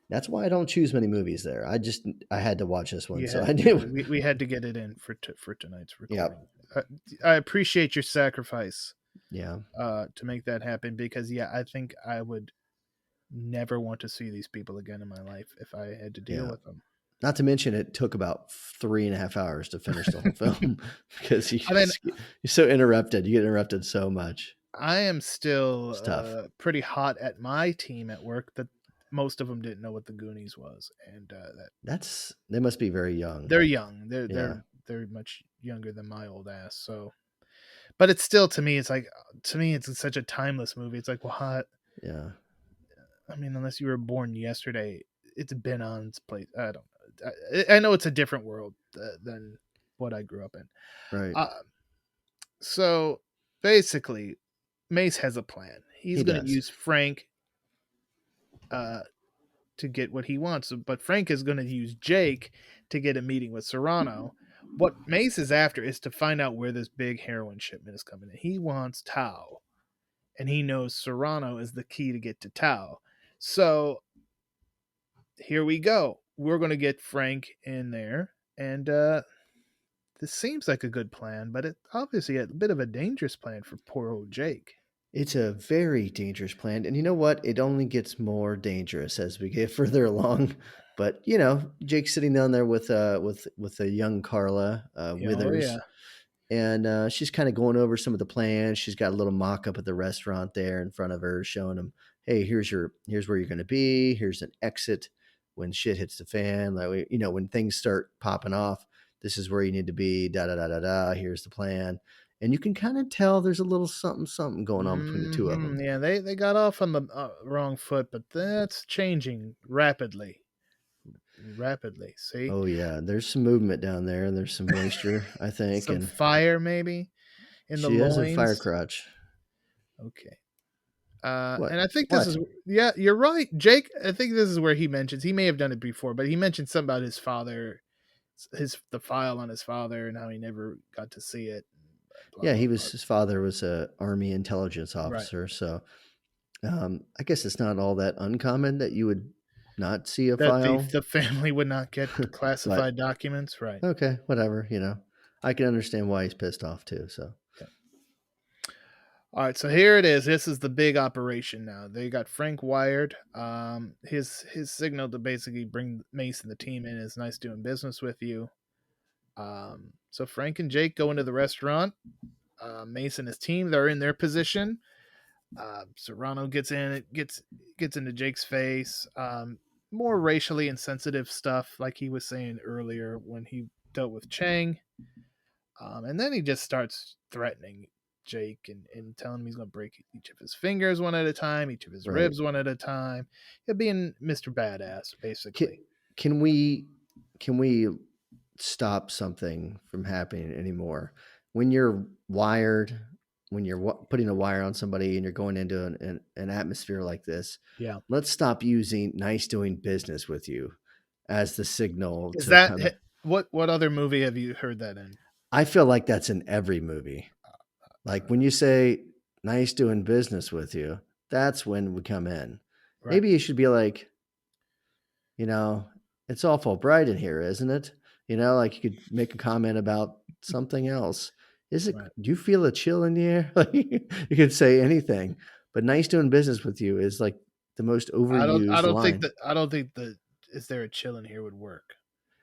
S2: That's why I don't choose many movies there. I had to watch this one,
S1: You
S2: so
S1: had
S2: I
S1: to.
S2: knew.
S1: We had to get it in for tonight's
S2: Yeah,
S1: recording. I appreciate your sacrifice
S2: yeah,
S1: to make that happen because I think I would never want to see these people again in my life if I had to deal
S2: yeah.
S1: with them.
S2: Not to mention, it took about 3.5 hours to finish the whole film because
S1: I mean,
S2: you're so interrupted. You get interrupted so much.
S1: I am still
S2: It's tough.
S1: pretty hot at my team at work that most of them didn't know what the Goonies was, and
S2: They must be very young.
S1: they're young. They're
S2: Yeah,
S1: they're much younger than my old ass. So, but it's still to me, it's such a timeless movie. It's like what?
S2: yeah,
S1: I mean, unless you were born yesterday, it's been on its place. I don't know. I know it's a different world than what I grew up in.
S2: right.
S1: Uh, so basically, Mace has a plan. He's
S2: He
S1: going to
S2: does.
S1: use Frank uh, to get what he wants, but Frank is going to use Jake to get a meeting with Serrano. What Mace is after is to find out where this big heroin shipment is coming in. He wants Tao, and he knows Serrano is the key to get to Tao. So here we go. We're going to get Frank in there, and this seems like a good plan, but it's obviously a bit of a dangerous plan for poor old Jake.
S2: It's a very dangerous plan, and you know what? It only gets more dangerous as we get further along. But Jake's sitting down there with a young Carla
S1: Oh yeah.
S2: Withers, and she's kind of going over some of the plans. She's got a little mock-up at the restaurant there in front of her, showing him, "Hey, here's where you're going to be. Here's an exit when shit hits the fan. Like when things start popping off, this is where you need to be. Da da da da da. Here's the plan." And you can kind of tell there's a little something something going on between the two of them.
S1: Yeah, they got off on the wrong foot, but that's changing rapidly. Rapidly. See,
S2: Oh yeah, there's some movement down there, and there's some moisture, I think,
S1: some
S2: and
S1: fire maybe in the
S2: she has a fire
S1: loins.
S2: crotch.
S1: Okay.
S2: What?
S1: And I think this
S2: What?
S1: is you're right, Jake. I think this is where he mentions he may have done it before, but he mentioned something about his father, the file on his father, and how he never got to see it. Blah
S2: Yeah,
S1: blah blah.
S2: his father was a army intelligence
S1: Right.
S2: officer, so I guess it's not all that uncommon that you would not see a
S1: That
S2: file.
S1: the family would not get
S2: But
S1: classified documents. Right.
S2: okay, whatever. I can understand why he's pissed off too. So
S1: Yeah. All right, so here it is. This is the big operation now. They got Frank wired. His signal to basically bring Mace and the team in is nice doing business with you. So Frank and Jake go into the restaurant. Mace and his team, they're in their position. Serrano gets into Jake's face. More racially insensitive stuff, like he was saying earlier when he dealt with Chang. And then he just starts threatening Jake and telling him he's going to break each of his fingers one at a time, each of his
S2: right.
S1: ribs one at a time. He's being Mr. Badass, basically.
S2: Can we stop something from happening anymore? When you're wired, when you're putting a wire on somebody and you're going into an atmosphere like this,
S1: Yeah.
S2: let's stop using "nice doing business with you" as the signal
S1: Is
S2: to
S1: that
S2: kind of.
S1: what other movie have you heard that in?
S2: I feel like that's in every movie. Like when you say "nice doing business with you," that's when we come in.
S1: Right.
S2: Maybe you should be like, it's awful bright in here, isn't it? Like you could make a comment about something else.
S1: Right.
S2: Do you feel a chill in the air? Like, you could say anything, but "nice doing business with you" is like the most overused line.
S1: I don't think that is there a chill in here would work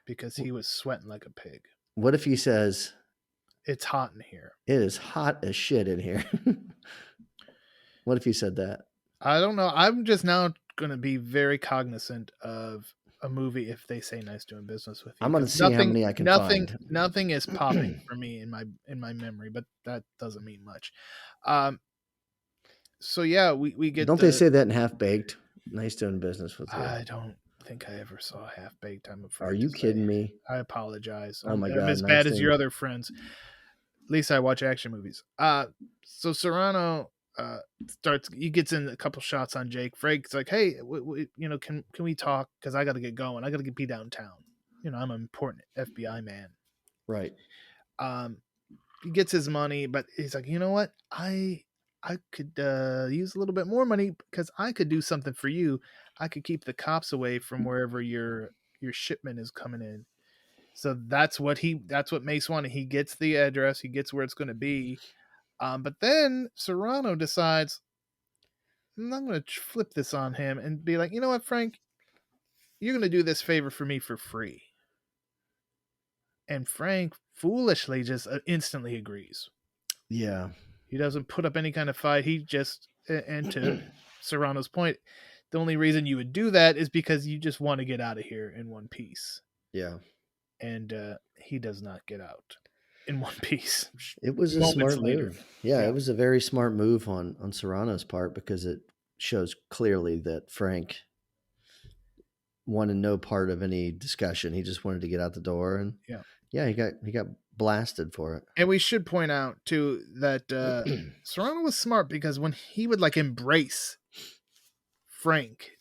S1: because he was sweating like a pig.
S2: What if he says,
S1: It's hot in here.
S2: "It is hot as shit in here"? What if he said that?
S1: I don't know. I'm just now going to be very cognizant of a movie if they say nice doing business with you
S2: I'm going to
S1: because
S2: see how many I can find.
S1: nothing is popping for me in my memory, but that doesn't mean much. So yeah, we get
S2: Don't they say that in Half Baked? Nice doing business with you.
S1: I don't think I ever saw Half Baked. I'm
S2: Are
S1: afraid
S2: you
S1: to say.
S2: kidding me?
S1: I apologize.
S2: Oh my
S1: I'm
S2: God.
S1: as
S2: Nice
S1: bad as your
S2: doing.
S1: other friends. At least I watch action movies. So Serrano he gets in a couple shots on Jake. Frank's like, hey, can we talk? Because I got to get going. I got to be downtown. I'm an important FBI man.
S2: Right.
S1: gets his money, but he's like, you know what? I could use a little bit more money because I could do something for you. I could keep the cops away from wherever your shipment is coming in. So that's what Mace wanted. He gets the address, he gets where it's going to be. But then Serrano decides, I'm going to flip this on him and be like, you know what, Frank, you're going to do this favor for me for free. And Frank foolishly just instantly agrees.
S2: Yeah.
S1: He doesn't put up any kind of fight. He just, and to Serrano's point, the only reason you would do that is because you just want to get out of here in one piece.
S2: Yeah.
S1: And he does not get out in one piece.
S2: It was a smart move. Yeah, it was a very smart move on Serrano's part because it shows clearly that Frank wanted no part of any discussion. He just wanted to get out the door, and he got blasted for it.
S1: And we should point out too that Serrano was smart because when he would like embrace Frank,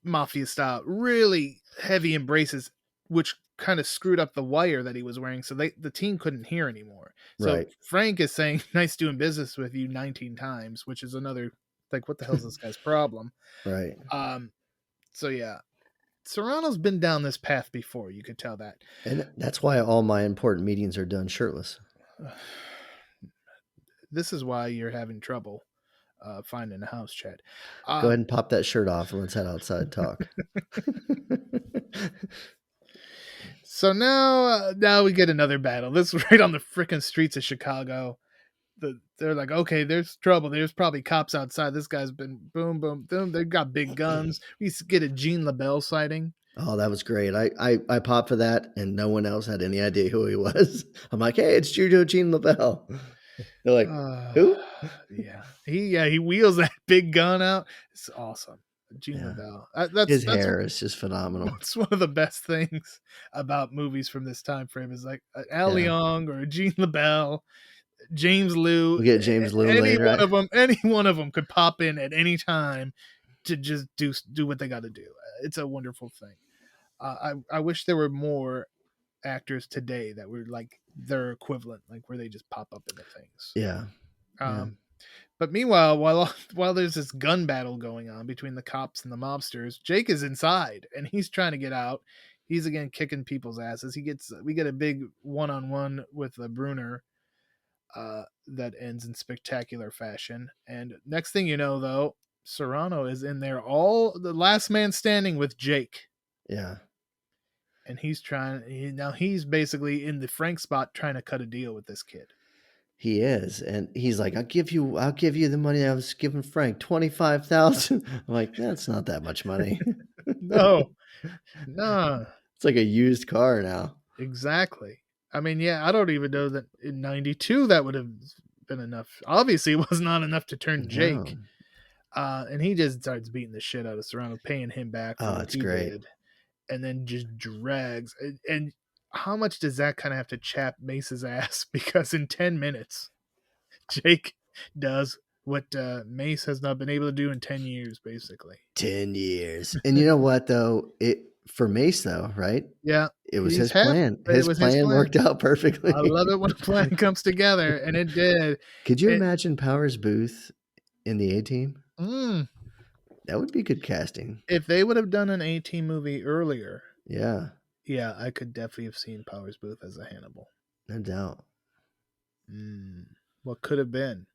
S1: mafia style, really heavy embraces, which kind of screwed up the wire that he was wearing, so the team couldn't hear anymore. So Frank is saying nice doing business with you 19 times, which is another like, what the hell's this guy's problem?
S2: Right.
S1: So yeah, Serrano's been down this path before, you could tell that.
S2: And that's why all my important meetings are done shirtless.
S1: This is why you're having trouble finding a house, Chad.
S2: Go ahead and pop that shirt off and let's head outside and talk.
S1: So now we get another battle. This is right on the freaking streets of Chicago. They're like, okay, there's trouble. There's probably cops outside. This guy's been boom, boom, boom. They've got big guns. We get a Gene LaBelle sighting.
S2: Oh, that was great. I popped for that, and no one else had any idea who he was. I'm like, hey, it's Gene LaBelle. They're like, who?
S1: Yeah. He wheels that big gun out. It's awesome. Gene LaBelle.
S2: His hair is just phenomenal.
S1: It's one of the best things about movies from this time frame is like Al Leong or Gene LaBelle, James Liu.
S2: We'll get James Liu
S1: any
S2: later.
S1: Any one of them could pop in at any time to just do what they got to do. It's a wonderful thing. I wish there were more actors today that were like their equivalent, like where they just pop up into things.
S2: Yeah.
S1: But meanwhile, while there's this gun battle going on between the cops and the mobsters, Jake is inside and he's trying to get out. He's again kicking people's asses. We get a big one-on-one with Brunner that ends in spectacular fashion. And next thing you know, though, Serrano is in there, the last man standing with Jake.
S2: Yeah.
S1: And he's basically in the Frank spot trying to cut a deal with this kid.
S2: He is, and he's like, I'll give you the money I was giving Frank, $25,000. I'm like, that's not that much money.
S1: No.
S2: It's like a used car now.
S1: Exactly. I mean, yeah, I don't even know that in 92 that would have been enough. Obviously, it was not enough to turn Jake. And he just starts beating the shit out of Serrano, paying him back.
S2: It's great.
S1: And then just drags. And how much does that kind of have to chap Mace's ass? Because in 10 minutes, Jake does what Mace has not been able to do in 10 years, basically.
S2: 10 years. And you know what, though? For Mace, though, right?
S1: Yeah.
S2: It was his plan. His plan worked out perfectly.
S1: I love it when a plan comes together, and it did.
S2: Could you imagine Powers Booth in the A-Team?
S1: That
S2: would be good casting.
S1: If they would have done an A-Team movie earlier.
S2: Yeah,
S1: I could definitely have seen Powers Booth as a Hannibal.
S2: No doubt.
S1: What could have been?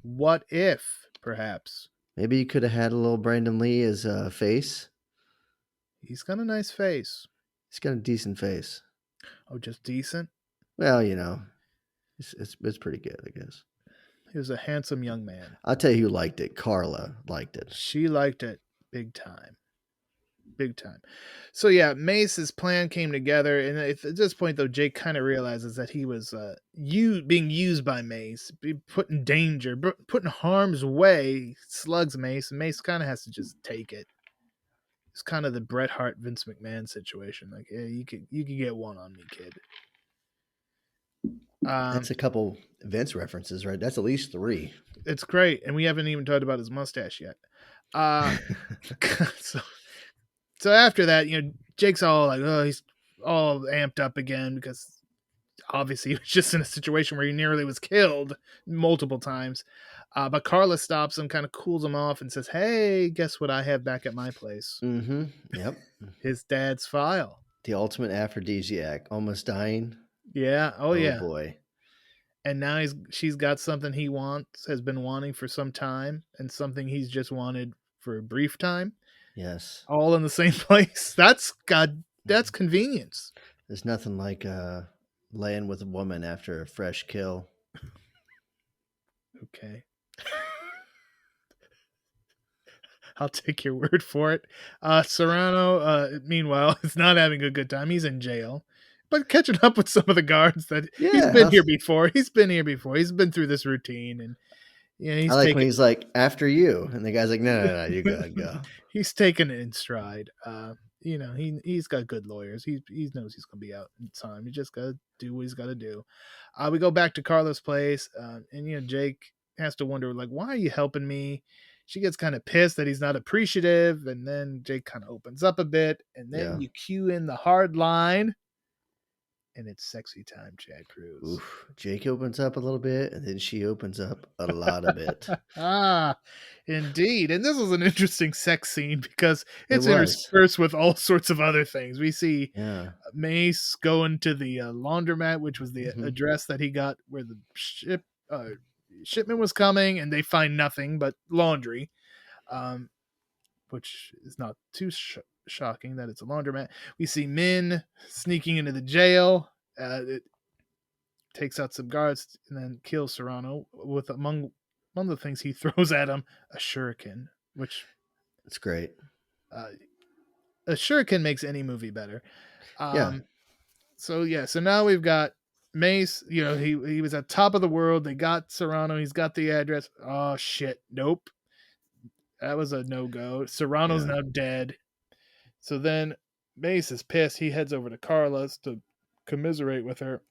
S1: What if, perhaps?
S2: Maybe you could have had a little Brandon Lee as Face.
S1: He's got a nice face.
S2: He's got a decent face.
S1: Oh, just decent?
S2: Well, it's pretty good, I guess.
S1: He was a handsome young man.
S2: I'll tell you who liked it. Carla liked it.
S1: She liked it big time. Big time. So yeah, Mace's plan came together, and at this point, though, Jake kind of realizes that he was being used by Mace, put in danger, put in harm's way, slugs Mace, and Mace kind of has to just take it. It's kind of the Bret Hart, Vince McMahon situation. Like, yeah, you could get one on me, kid.
S2: That's a couple Vince references, right? That's at least 3.
S1: It's great, and we haven't even talked about his mustache yet. So after that, Jake's all like, oh, he's all amped up again because obviously he was just in a situation where he nearly was killed multiple times. But Carla stops him, kind of cools him off, and says, "Hey, guess what I have back at my place?
S2: Mm-hmm. Yep.
S1: His dad's file.
S2: The ultimate aphrodisiac. Almost dying.
S1: Yeah. Oh,
S2: Oh
S1: yeah.
S2: boy.
S1: And now she's got something he has been wanting for some time, and something he's just wanted for a brief time.
S2: Yes.
S1: All in the same place. That's convenience.
S2: There's nothing like laying with a woman after a fresh kill.
S1: Okay. I'll take your word for it. Serrano, meanwhile, is not having a good time. He's in jail, but catching up with some of the guards that he's been here before. He's been here before. He's been through this routine, and he's
S2: I like when he's like, "After you," and the guy's like, "No, you go ahead, go."
S1: He's taking it in stride. He's got good lawyers. He knows he's gonna be out in time. He just gotta do what he's gotta do. We go back to Carla's place, and Jake has to wonder, like, why are you helping me? She gets kind of pissed that he's not appreciative, and then Jake kind of opens up a bit, and then you cue in the hard line, and it's sexy time, Chad Cruz.
S2: Oof. Jake opens up a little bit, and then she opens up a lot of it.
S1: Indeed. And this was an interesting sex scene because it's interspersed with all sorts of other things. We see Mace going to the laundromat, which was the address that he got where the shipment was coming, and they find nothing but laundry, which is not too shocking that it's a laundromat. We see Min sneaking into the jail. It takes out some guards and then kills Serrano with among the things he throws at him, a shuriken, which
S2: it's great.
S1: A shuriken makes any movie better. So now we've got Mace. He was at top of the world. They got Serrano. He's got the address. Oh shit! Nope, that was a no-go. Serrano's now dead. So then Mace is pissed. He heads over to Carla's to commiserate with her.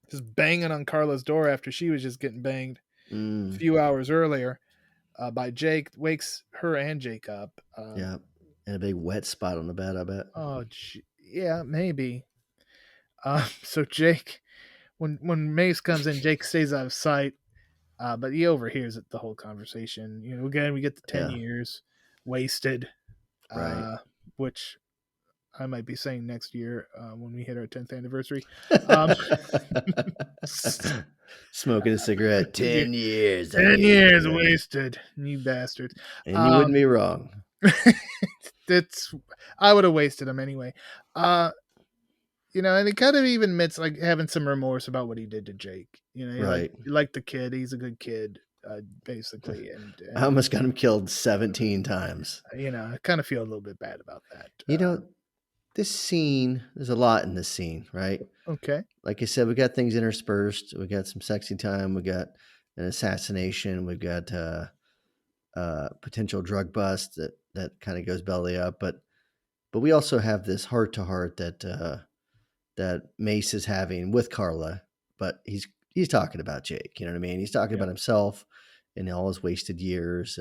S1: Just banging on Carla's door after she was just getting banged a few hours earlier by Jake. Wakes her and Jake up.
S2: And a big wet spot on the bed, I bet.
S1: Oh, yeah, maybe. So Jake, when Mace comes in, Jake stays out of sight, but he overhears the whole conversation. Again, we get the 10 years wasted,
S2: right?
S1: Which I might be saying next year when we hit our 10th anniversary.
S2: Smoking a cigarette. 10 years.
S1: 10 years wasted. You bastards.
S2: And you wouldn't be wrong.
S1: I would have wasted him anyway. And he kind of even admits like having some remorse about what he did to Jake.
S2: Right.
S1: Like the kid. He's a good kid, basically. And
S2: I almost got him killed 17 times.
S1: I kind of feel a little bit bad about that.
S2: This scene, there's a lot in this scene, right?
S1: Okay.
S2: Like I said, we got things interspersed. We got some sexy time. We got an assassination. We got potential drug bust that kind of goes belly up. But we also have this heart to heart that Mace is having with Carla. But he's talking about Jake. You know what I mean? He's talking about himself and all his wasted years.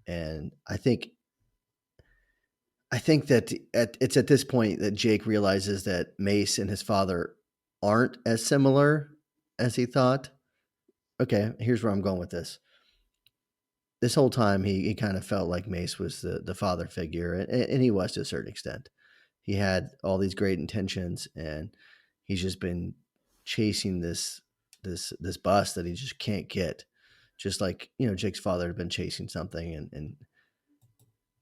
S2: And I think that it's at this point that Jake realizes that Mace and his father aren't as similar as he thought. Okay, here's where I'm going with this. This whole time, he kind of felt like Mace was the father figure, and he was to a certain extent. He had all these great intentions, and he's just been chasing this bus that he just can't get. Just like, Jake's father had been chasing something, and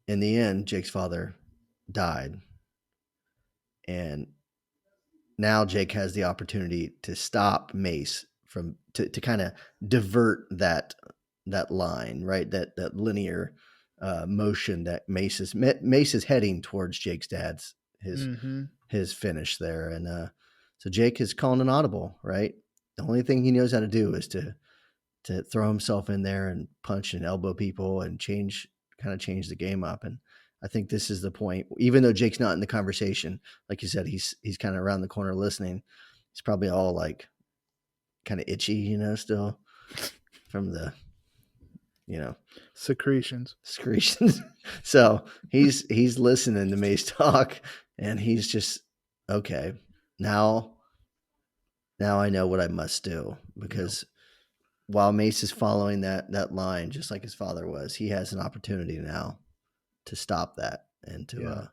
S2: in the end, Jake's father died. And now Jake has the opportunity to stop Mace to kind of divert that line, right? That linear motion that Mace is heading towards Jake's dad's his finish there. And so Jake is calling an audible, right? The only thing he knows how to do is to throw himself in there and punch and elbow people and change the game up. And I think this is the point. Even though Jake's not in the conversation, like you said, he's kind of around the corner listening. He's probably all like kind of itchy, still from the,
S1: secretions.
S2: So he's listening to Mace talk, and he's just, okay, now now I know what I must do, because while Mace is following that line, just like his father was, he has an opportunity now to stop that and to,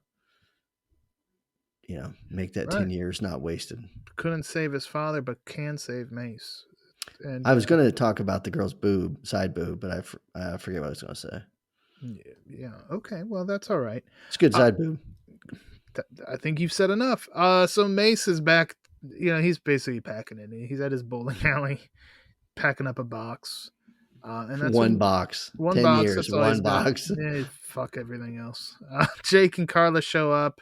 S2: make that 10 years not wasted.
S1: Couldn't save his father, but can save Mace. And
S2: I was going to talk about the girl's side boob, but I forget what I was going to say.
S1: Yeah. Okay. Well, that's all right.
S2: It's a good side boob.
S1: I think you've said enough. So Mace is back. He's basically packing it. He's at his bowling alley, packing up a box. And that's
S2: one box.
S1: One
S2: 10
S1: box.
S2: years,
S1: That's all he's
S2: one
S1: got.
S2: box.
S1: Fuck everything else. Jake and Carla show up,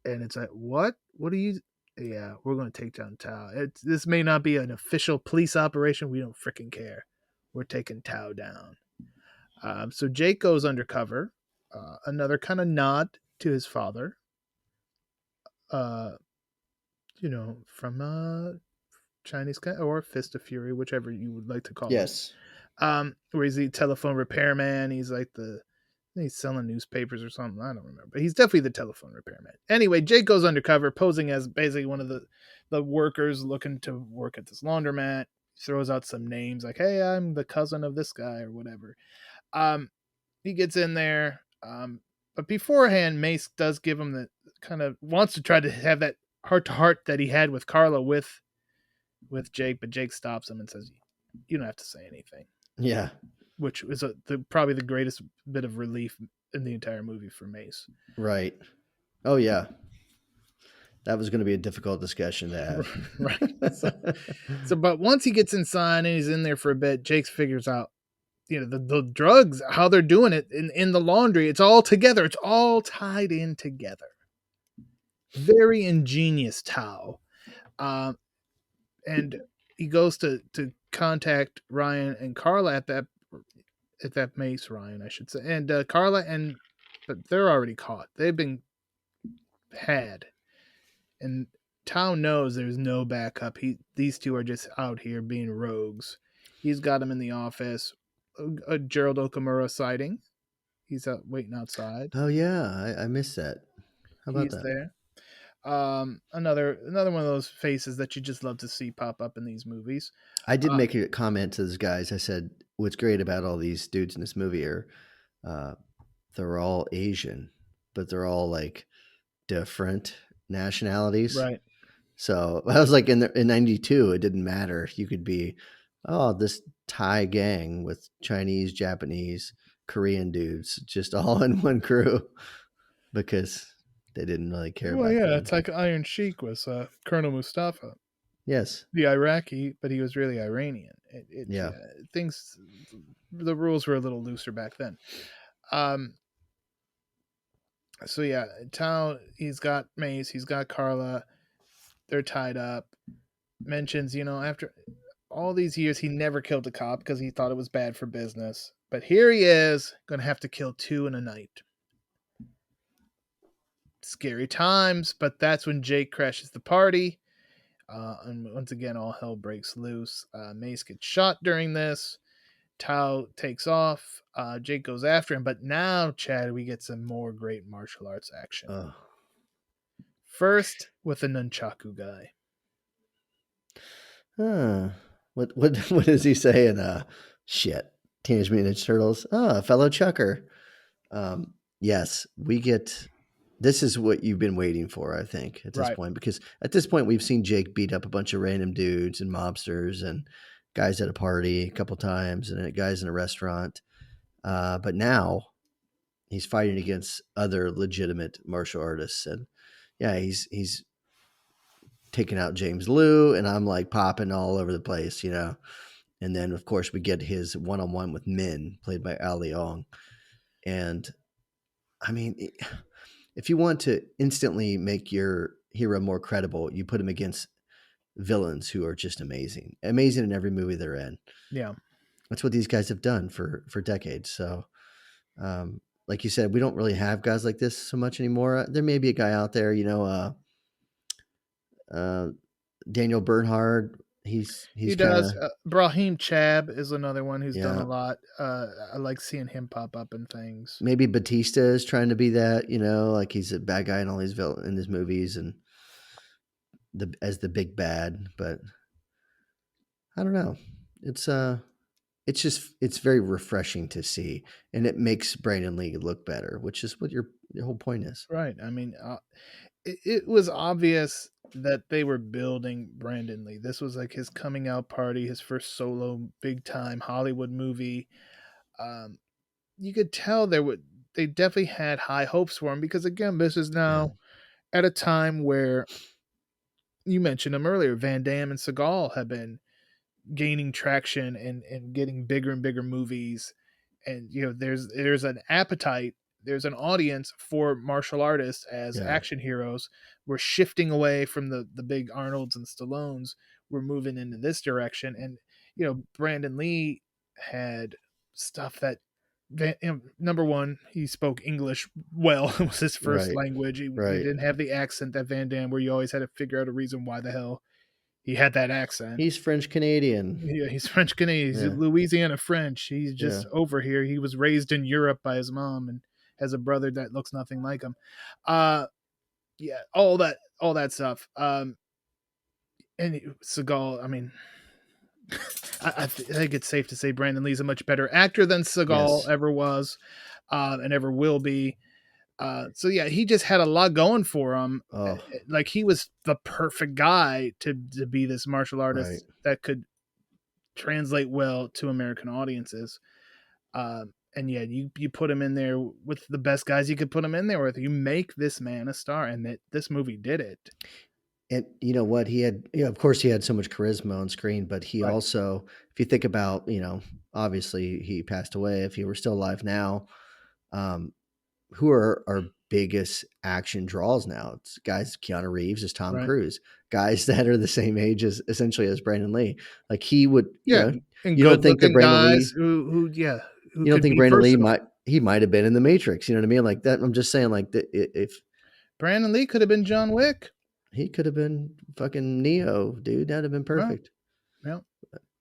S1: and it's like, what? What are you? Yeah, we're going to take down Tao. This may not be an official police operation. We don't freaking care. We're taking Tao down. So Jake goes undercover. Another kind of nod to his father. From Chinese guy or Fist of Fury, whichever you would like to call
S2: yes.
S1: him. Where he's the telephone repairman. He's like he's selling newspapers or something. I don't remember. But he's definitely the telephone repairman. Anyway, Jake goes undercover, posing as basically one of the workers looking to work at this laundromat. Throws out some names like, hey, I'm the cousin of this guy or whatever. He gets in there. But beforehand, Mace does give him the kind of wants to try to have that heart to heart that he had with Carla with Jake, but Jake stops him and says, "You don't have to say anything."
S2: Yeah,
S1: which is probably the greatest bit of relief in the entire movie for Mace.
S2: Right. Oh yeah, that was going to be a difficult discussion to have.
S1: Right. So, but once he gets inside and he's in there for a bit, Jake figures out, the drugs, how they're doing it in the laundry. It's all together. It's all tied in together. Very ingenious Tao. And he goes to contact Ryan and Carla at that Mace, Ryan, I should say, and Carla, but they're already caught. They've been had, and Tao knows there's no backup. These two are just out here being rogues. He's got him in the office. A Gerald Okamura sighting. He's out waiting outside.
S2: Oh yeah, I missed that. How about
S1: He's
S2: that?
S1: there. Another one of those faces that you just love to see pop up in these movies.
S2: I did make a comment to those guys. I said, what's great about all these dudes in this movie are they're all Asian, but they're all like different nationalities.
S1: Right.
S2: So I was like, in '92, it didn't matter. You could be, this Thai gang with Chinese, Japanese, Korean dudes, just all in one crew, because they didn't really care.
S1: Well, yeah,
S2: then.
S1: it's like Iron Sheik was Colonel Mustafa.
S2: Yes,
S1: the Iraqi, but he was really Iranian. Things, the rules were a little looser back then. So yeah, Tao, he's got Mace, he's got Carla, they're tied up. Mentions, after all these years, he never killed a cop because he thought it was bad for business. But here he is, gonna have to kill 2 in a night. Scary times, but that's when Jake crashes the party. And once again, all hell breaks loose. Mace gets shot during this. Tao takes off. Jake goes after him. But now, Chad, we get some more great martial arts action. First, with the nunchaku guy.
S2: What does he say in shit? Teenage Mutant Ninja Turtles. Fellow Chucker. Yes, we get. This is what you've been waiting for, I think, at this point, because at this point we've seen Jake beat up a bunch of random dudes and mobsters and guys at a party a couple times and guys in a restaurant. But now he's fighting against other legitimate martial artists, and yeah, he's taking out James Liu, and I'm like popping all over the place, And then of course we get his one-on-one with Min, played by Ali Ong, and I mean. If you want to instantly make your hero more credible, you put him against villains who are just amazing in every movie they're in.
S1: Yeah.
S2: That's what these guys have done for decades. So, like you said, we don't really have guys like this so much anymore. There may be a guy out there, Daniel Bernhard. He
S1: does. Brahim Chab is another one who's done a lot. I like seeing him pop up in things.
S2: Maybe Batista is trying to be that, like he's a bad guy in all these movies, and the big bad, but I don't know. It's it's very refreshing to see, and it makes Brandon Lee look better, which is what your whole point is.
S1: Right. I mean, it was obvious that they were building Brandon Lee. This was like his coming out party, his first solo big time Hollywood movie. Um, you could tell they definitely had high hopes for him because again, this is
S2: Yeah,
S1: now at a time where you mentioned him earlier. Van Damme and Seagal have been gaining traction and getting bigger and bigger movies, and there's an appetite, there's an audience for martial artists as
S2: yeah,
S1: action heroes. We're shifting away from the big Arnolds and Stallones. We're moving into this direction, and Brandon Lee had stuff that number one, he spoke English well. It was his first
S2: right,
S1: language. He
S2: right.
S1: didn't have the accent that Van Damme, where you always had to figure out a reason why the hell he had that accent.
S2: He's French Canadian.
S1: Yeah, he's French Canadian. He's
S2: Yeah,
S1: Louisiana French. He's
S2: yeah.
S1: just over here. He was raised in Europe by his mom and has a brother that looks nothing like him. Uh, yeah, all that stuff. And Seagal. I mean, I think it's safe to say Brandon Lee's a much better actor than Seagal
S2: Yes.
S1: ever was, and ever will be. So yeah, he just had a lot going for him.
S2: Oh,
S1: Like he was the perfect guy to be this martial
S2: right.
S1: artist that could translate well to American audiences. And yeah, you put him in there with the best guys you could put him in there with. You make this man a star, and this movie did it.
S2: And you know what? He had, of course, he had so much charisma on screen, but he
S1: Right,
S2: also, if you think about, obviously he passed away. If he were still alive now, um, who are our biggest action draws now? It's guys, Keanu Reeves is Tom
S1: right.
S2: Cruise, guys that are the same age as essentially as Brandon Lee. Like he would,
S1: Yeah, and
S2: you don't
S1: good
S2: think that
S1: looking
S2: Brandon
S1: guys
S2: Lee,
S1: who
S2: you don't
S1: could
S2: think
S1: be
S2: Brandon Lee
S1: versatile.
S2: might have been in the Matrix? You know what I mean? Like that. I'm just saying, like if
S1: Brandon Lee could have been John Wick.
S2: he could have been fucking Neo, dude, that'd have been
S1: Well,
S2: perfect.
S1: yeah,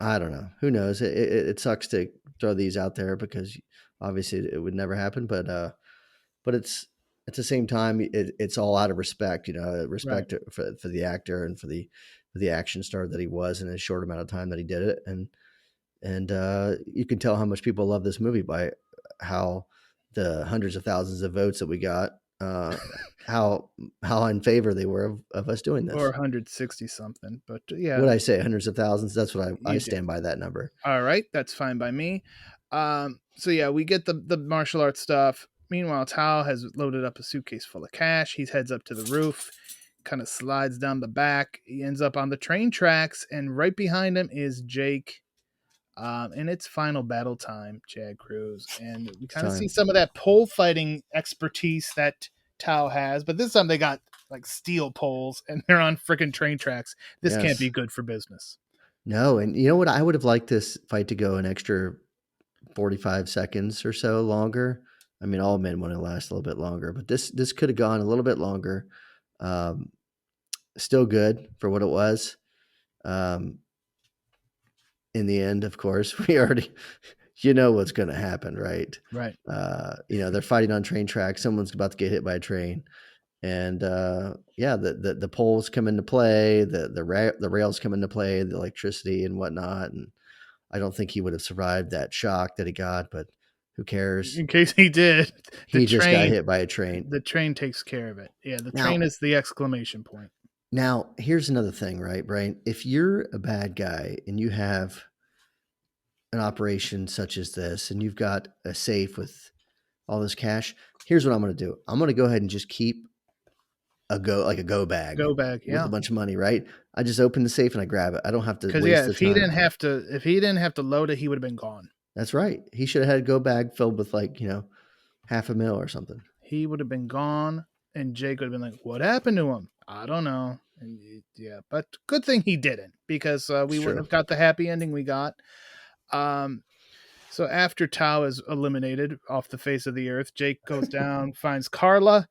S2: I don't know. Who knows? It sucks to throw these out there because obviously it would never happen. But it's at the same time it's all out of respect,
S1: right,
S2: respect for the actor and for the action star that he was in a short amount of time that he did it, and you can tell how much people love this movie by how the hundreds of thousands of votes that we got, how in favor they were of us doing
S1: or
S2: this.
S1: 160 something. But yeah,
S2: What I say, hundreds of thousands. That's what I
S1: you did.
S2: stand by that number.
S1: All right, that's fine by me. So yeah, we get the martial arts stuff. Meanwhile, Tao has loaded up a suitcase full of cash. He heads up to the roof, kind of slides down the back. He ends up on the train tracks, and right behind him is Jake. And it's final battle time, Chad Cruz, and we
S2: It's
S1: kind of see
S2: time.
S1: some of that pole fighting expertise that Tao has, but this time they got like steel poles and they're on freaking train tracks. This can't be
S2: Yes.
S1: good for business.
S2: No, and you know what? I would have liked this fight to go an extra 45 seconds or so longer. I mean, all men want to last a little bit longer, but this could have gone a little bit longer. Um, Still good for what it was. Um, in the end, of course, we already, what's going to happen, right?
S1: Right.
S2: They're fighting on train tracks. Someone's about to get hit by a train, and yeah, the poles come into play, the rails come into play, the electricity and whatnot, and I don't think he would have survived that shock that he got, but who cares?
S1: In case he did, the
S2: He just got
S1: train
S2: hit by a train.
S1: the train takes care of it. Yeah, the
S2: Now,
S1: train is the exclamation point.
S2: here's another thing, right, Brian? If you're a bad guy and you have an operation such as this and you've got a safe with all this cash, here's what I'm going to do. I'm going to go ahead and just keep a go bag
S1: Go back,
S2: with a
S1: yeah.
S2: bunch of money, right? I just open the safe and I grab it. I don't have to
S1: Because yeah,
S2: waste the time.
S1: if he didn't have to load it, he would have been gone.
S2: That's right. He should have had a go bag filled with like, half a mil or something.
S1: He would have been gone, and Jake would have been like, "What happened to him? I don't know." And yeah, but good thing he didn't, because
S2: It's
S1: we wouldn't
S2: true.
S1: have got the happy ending we got. Um, so after Tao is eliminated off the face of the earth, Jake goes down, finds Carla,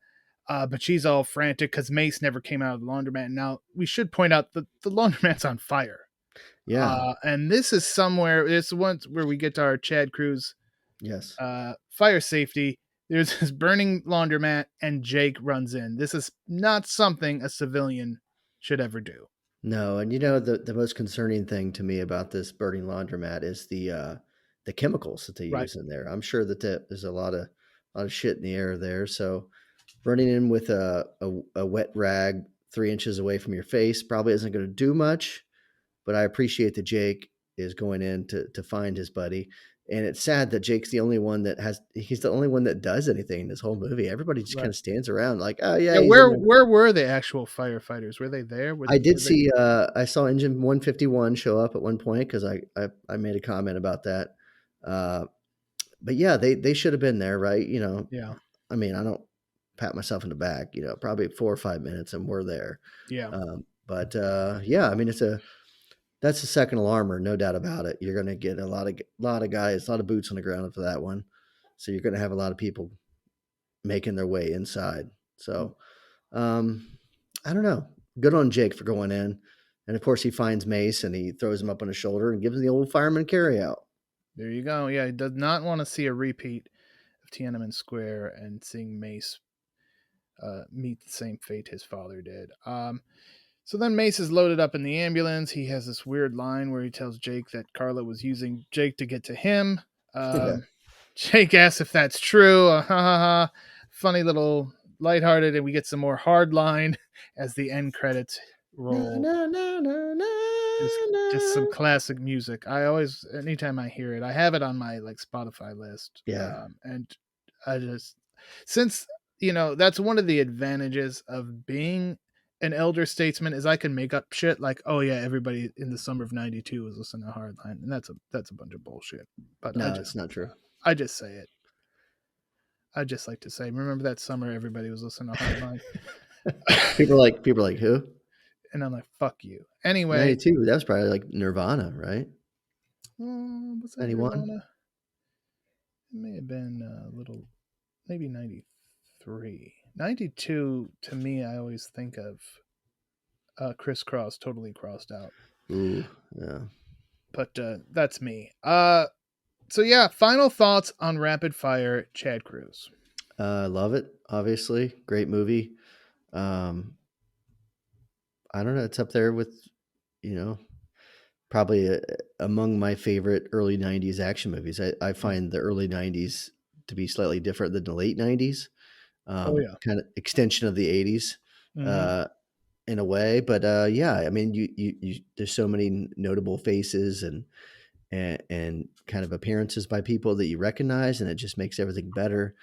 S1: but she's all frantic because Mace never came out of the laundromat. Now we should point out that the laundromat's on fire,
S2: Yeah.
S1: and this is somewhere. It's once where we get to our Chad Cruz
S2: Yes.
S1: fire safety. There's this burning laundromat, and Jake runs in. This is not something a civilian should ever do.
S2: No, and the most concerning thing to me about this burning laundromat is the chemicals that they
S1: Right.
S2: use in there. I'm sure that there's a lot of shit in the air there. So running in with a wet rag 3 inches away from your face probably isn't going to do much. But I appreciate that Jake is going in to find his buddy. And it's sad that Jake's the only one he's the only one that does anything in this whole movie. Everybody just kind
S1: Right.
S2: of stands around like, oh yeah,
S1: Yeah,
S2: he's in there.
S1: where were the actual firefighters? Were they there?
S2: I did
S1: Were they?
S2: see, I saw Engine 151 show up at one point because I made a comment about that. Uh, but yeah, they should have been there, right?
S1: Yeah.
S2: I mean, I don't pat myself in the back, probably 4 or 5 minutes and we're there.
S1: Yeah.
S2: But yeah, I mean, that's the second alarmer, no doubt about it. You're going to get a lot of guys, a lot of boots on the ground for that one. So you're going to have a lot of people making their way inside. So, I don't know. Good on Jake for going in. And of course, he finds Mace and he throws him up on his shoulder and gives him the old fireman carry out.
S1: There you go. Yeah, he does not want to see a repeat of Tiananmen Square and seeing Mace meet the same fate his father did. So then Mace is loaded up in the ambulance. He has this weird line where he tells Jake that Carla was using Jake to get to him.
S2: Yeah.
S1: Jake asks if that's true. Ha ha ha. Funny little lighthearted, and we get some more hard line as the end credits roll.
S2: Na, na, na, na,
S1: Just some
S2: na.
S1: classic music. I always, anytime I hear it, I have it on my like Spotify list.
S2: Yeah.
S1: And I just, since that's one of the advantages of being an elder statesman is I can make up shit like, oh yeah, everybody in the summer of '92 was listening to Hardline, and that's a bunch of bullshit. But
S2: No, it's not true.
S1: I just say it. I just like to say, remember that summer everybody was listening to Hardline,
S2: people are like, who?
S1: and I'm like, fuck you. Anyway,
S2: 92. That was probably like Nirvana, right?
S1: was that
S2: 91.
S1: Nirvana? It may have been a little, maybe 93. 92 to me, I always think of Crisscross, Totally Crossed Out.
S2: Ooh, yeah.
S1: But that's me. So yeah, final thoughts on Rapid Fire, Chad Cruz.
S2: Love it. Obviously, great movie. I don't know. It's up there with, probably among my favorite early 90s action movies. I find the early 90s to be slightly different than the late 90s.
S1: Yeah.
S2: Kind of extension of the 80s in a way. But yeah, I mean, you there's so many notable faces and kind of appearances by people that you recognize, and it just makes everything better.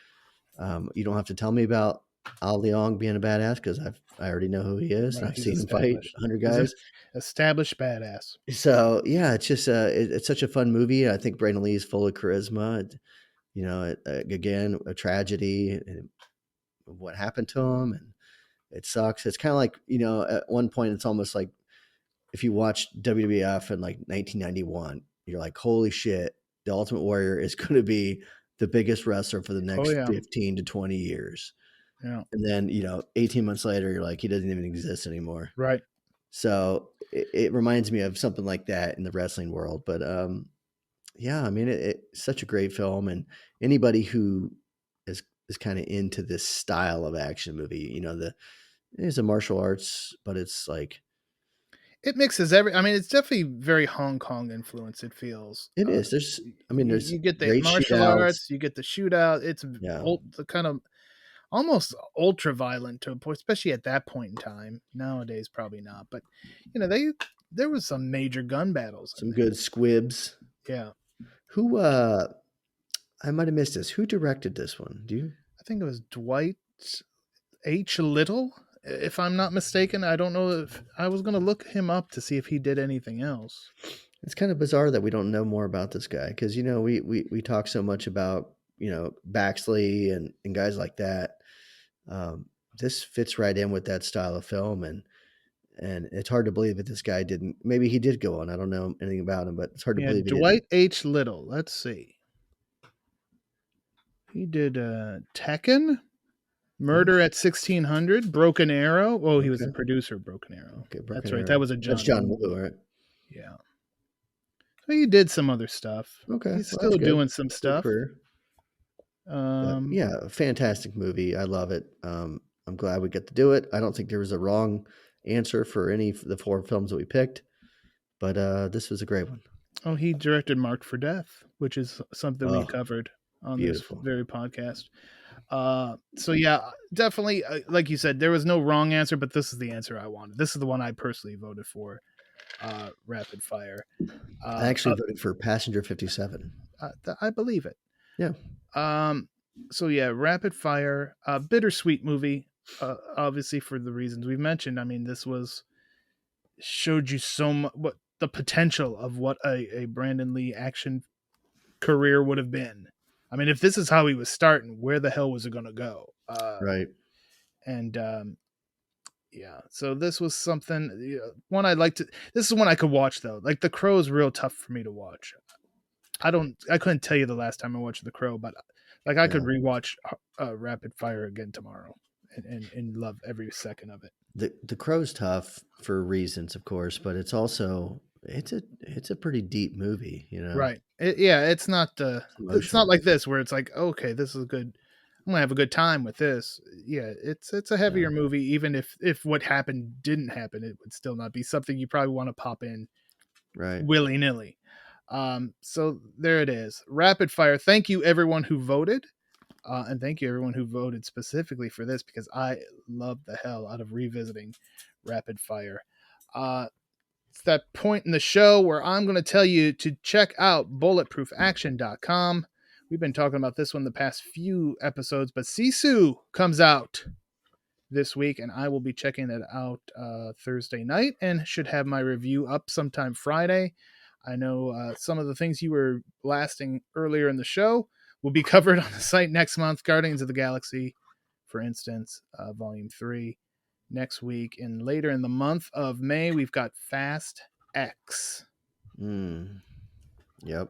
S2: You don't have to tell me about Al Leong being a badass because I already know who he is.
S1: Right,
S2: And I've
S1: he's
S2: seen him fight 100 guys.
S1: He's an established badass.
S2: So yeah, it's just it's such a fun movie. I think Brandon Lee is full of charisma. Again, a tragedy and what happened to him, and it sucks. It's kind of like at one point it's almost like if you watched WWF in like 1991, you're like, holy shit, the Ultimate Warrior is going to be the biggest wrestler for the next 15 to 20 years.
S1: Yeah.
S2: And then, 18 months later, you're like, he doesn't even exist anymore.
S1: Right.
S2: So it reminds me of something like that in the wrestling world. But yeah, I mean, it's such a great film. And anybody who is kind of into this style of action movie, it's a martial arts, but it's like,
S1: it mixes it's definitely very Hong Kong influence. It feels
S2: it is. There's
S1: you get the
S2: great
S1: martial
S2: shootouts.
S1: arts, you get the shootout. It's the kind of almost ultra violent to a point, especially at that point in time. Nowadays, probably not, but there was some major gun battles,
S2: some good squibs.
S1: Yeah.
S2: Who I might have missed this. Who directed this one? Do you?
S1: I think it was Dwight H. Little, if I'm not mistaken. I don't know if I was going to look him up to see if he did anything else.
S2: It's kind of bizarre that we don't know more about this guy because we talk so much about Baxley and guys like that. This fits right in with that style of film, and it's hard to believe that this guy didn't. Maybe he did go on. I don't know anything about him, but it's hard to believe.
S1: Dwight H. Little. Let's see. He did Tekken, Murder at 1600, Broken Arrow. Oh, he was the producer of Broken Arrow. Okay, That's right. Arrow. That was a John.
S2: That's John Woo, right?
S1: Yeah. So he did some other stuff.
S2: Okay,
S1: he's still doing some stuff.
S2: Yeah, fantastic movie. I love it. I'm glad we get to do it. I don't think there was a wrong answer for any of the 4 films that we picked, but this was a great one.
S1: Oh, he directed Marked for Death, which is something we
S2: Oh,
S1: covered on this
S2: beautiful.
S1: very podcast. So yeah, definitely, like you said, there was no wrong answer, but this is the answer I wanted. This is the one I personally voted for. Rapid fire.
S2: I actually voted for Passenger 57.
S1: I believe it.
S2: Yeah.
S1: So yeah, rapid fire, bittersweet movie. Obviously for the reasons we've mentioned. I mean, this showed you so much what the potential of what a Brandon Lee action career would have been. I mean, if this is how he was starting, where the hell was it going to go?
S2: Right.
S1: And yeah, so this was something one I'd like to. This is one I could watch though. Like The Crow is real tough for me to watch. I couldn't tell you the last time I watched The Crow, but like I could rewatch Rapid Fire again tomorrow and love every second of it.
S2: The Crow's tough for reasons, of course, but it's also it's a pretty deep movie, you know.
S1: Right. It's not like this where it's like, okay, this is good. I'm gonna have a good time with this. Yeah, it's a heavier movie. Even if what happened didn't happen, it would still not be something you probably want to pop in willy nilly. So there it is. Rapid fire. Thank you everyone who voted. And thank you everyone who voted specifically for this because I love the hell out of revisiting Rapid Fire. It's that point in the show where I'm going to tell you to check out bulletproofaction.com. We've been talking about this one the past few episodes, but Sisu comes out this week, and I will be checking it out Thursday night and should have my review up sometime Friday. I know some of the things you were blasting earlier in the show will be covered on the site next month. Guardians of the Galaxy, for instance, Volume 3 next week. And later in the month of May, we've got Fast X.
S2: Yep.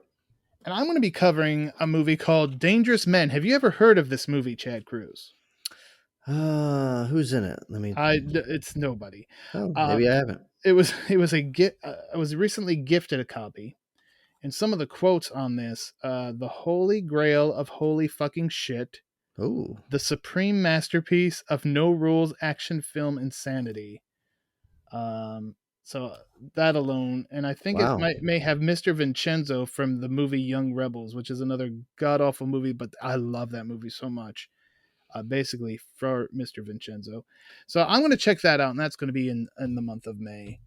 S1: And I'm going to be covering a movie called Dangerous Men. Have you ever heard of this movie, Chad Cruz?
S2: Who's in it?
S1: It's nobody.
S2: Oh, maybe I haven't.
S1: It was a gift. I was recently gifted a copy, and some of the quotes on this: "The holy grail of holy fucking shit."
S2: Oh.
S1: The supreme masterpiece of no rules action film insanity. So that alone, and I think it may have Mr. Vincenzo from the movie Young Rebels, which is another god awful movie, but I love that movie so much. Basically for Mr. Vincenzo. So I'm going to check that out, and that's going to be in the month of May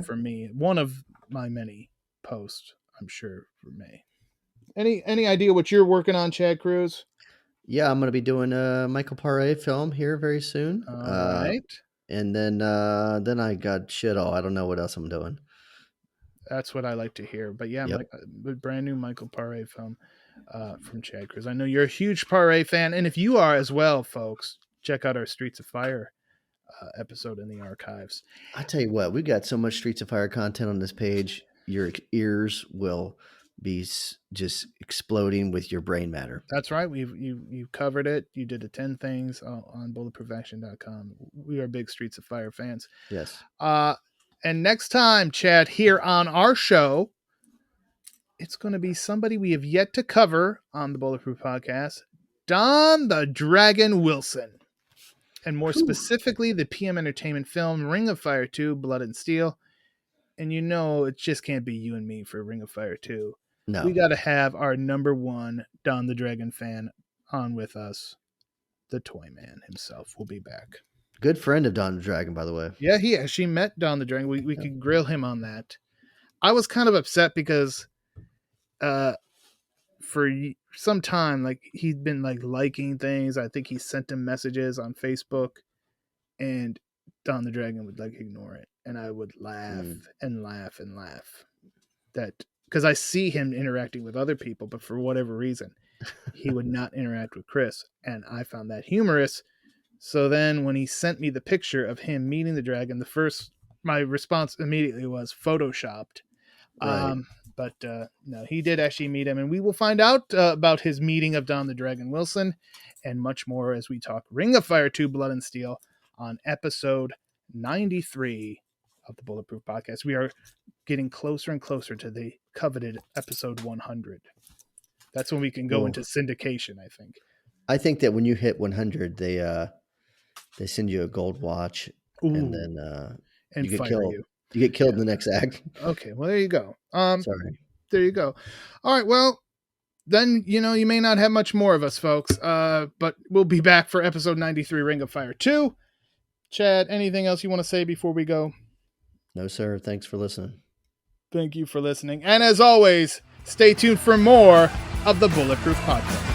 S1: for me. One of my many posts, I'm sure, for May. Any idea what you're working on, Chad Cruz?
S2: Yeah, I'm going to be doing a Michael Paré film here very soon.
S1: All right.
S2: And then I got shit all. I don't know what else I'm doing.
S1: That's what I like to hear. But yeah, a brand new Michael Paré film from Chad Cruz. I know you're a huge Paré fan, and if you are as well, folks, check out our Streets of Fire episode in the archives.
S2: I tell you what, we got so much Streets of Fire content on this page. Your ears will be just exploding with your brain matter.
S1: That's right. You covered it. You did the 10 things on bulletproofaction.com. We are big Streets of Fire fans.
S2: Yes.
S1: And next time, Chad, here on our show, it's going to be somebody we have yet to cover on the Bulletproof podcast, Don the Dragon Wilson. And more specifically, the PM Entertainment film Ring of Fire 2, Blood and Steel. And you know, it just can't be you and me for Ring of Fire 2.
S2: No.
S1: We got to have our number one Don the Dragon fan on with us. The Toy Man himself will be back.
S2: Good friend of Don the Dragon, by the way.
S1: Yeah, he actually met Don the Dragon. We could grill him on that. I was kind of upset because for some time, like he'd been like liking things. I think he sent him messages on Facebook, and Don the Dragon would like ignore it, and I would laugh and laugh and laugh. That because I see him interacting with other people, but for whatever reason, he would not interact with Chris, and I found that humorous. So then, when he sent me the picture of him meeting the dragon, my response immediately was photoshopped.
S2: Right.
S1: But no, he did actually meet him, and we will find out about his meeting of Don the Dragon Wilson and much more as we talk Ring of Fire 2 Blood and Steel on episode 93 of the Bulletproof Podcast. We are getting closer and closer to the coveted episode 100. That's when we can go into syndication, I think.
S2: I think that when you hit 100, they send you a gold watch. Ooh. And then
S1: and
S2: you get
S1: fire
S2: killed.
S1: you.
S2: You get killed in the next act.
S1: Okay, well, there you go.
S2: Sorry.
S1: There you go. All right, well, then, you may not have much more of us, folks, but we'll be back for episode 93, Ring of Fire 2. Chad, anything else you want to say before we go?
S2: No, sir. Thanks for listening.
S1: Thank you for listening. And as always, stay tuned for more of the Bulletproof Podcast.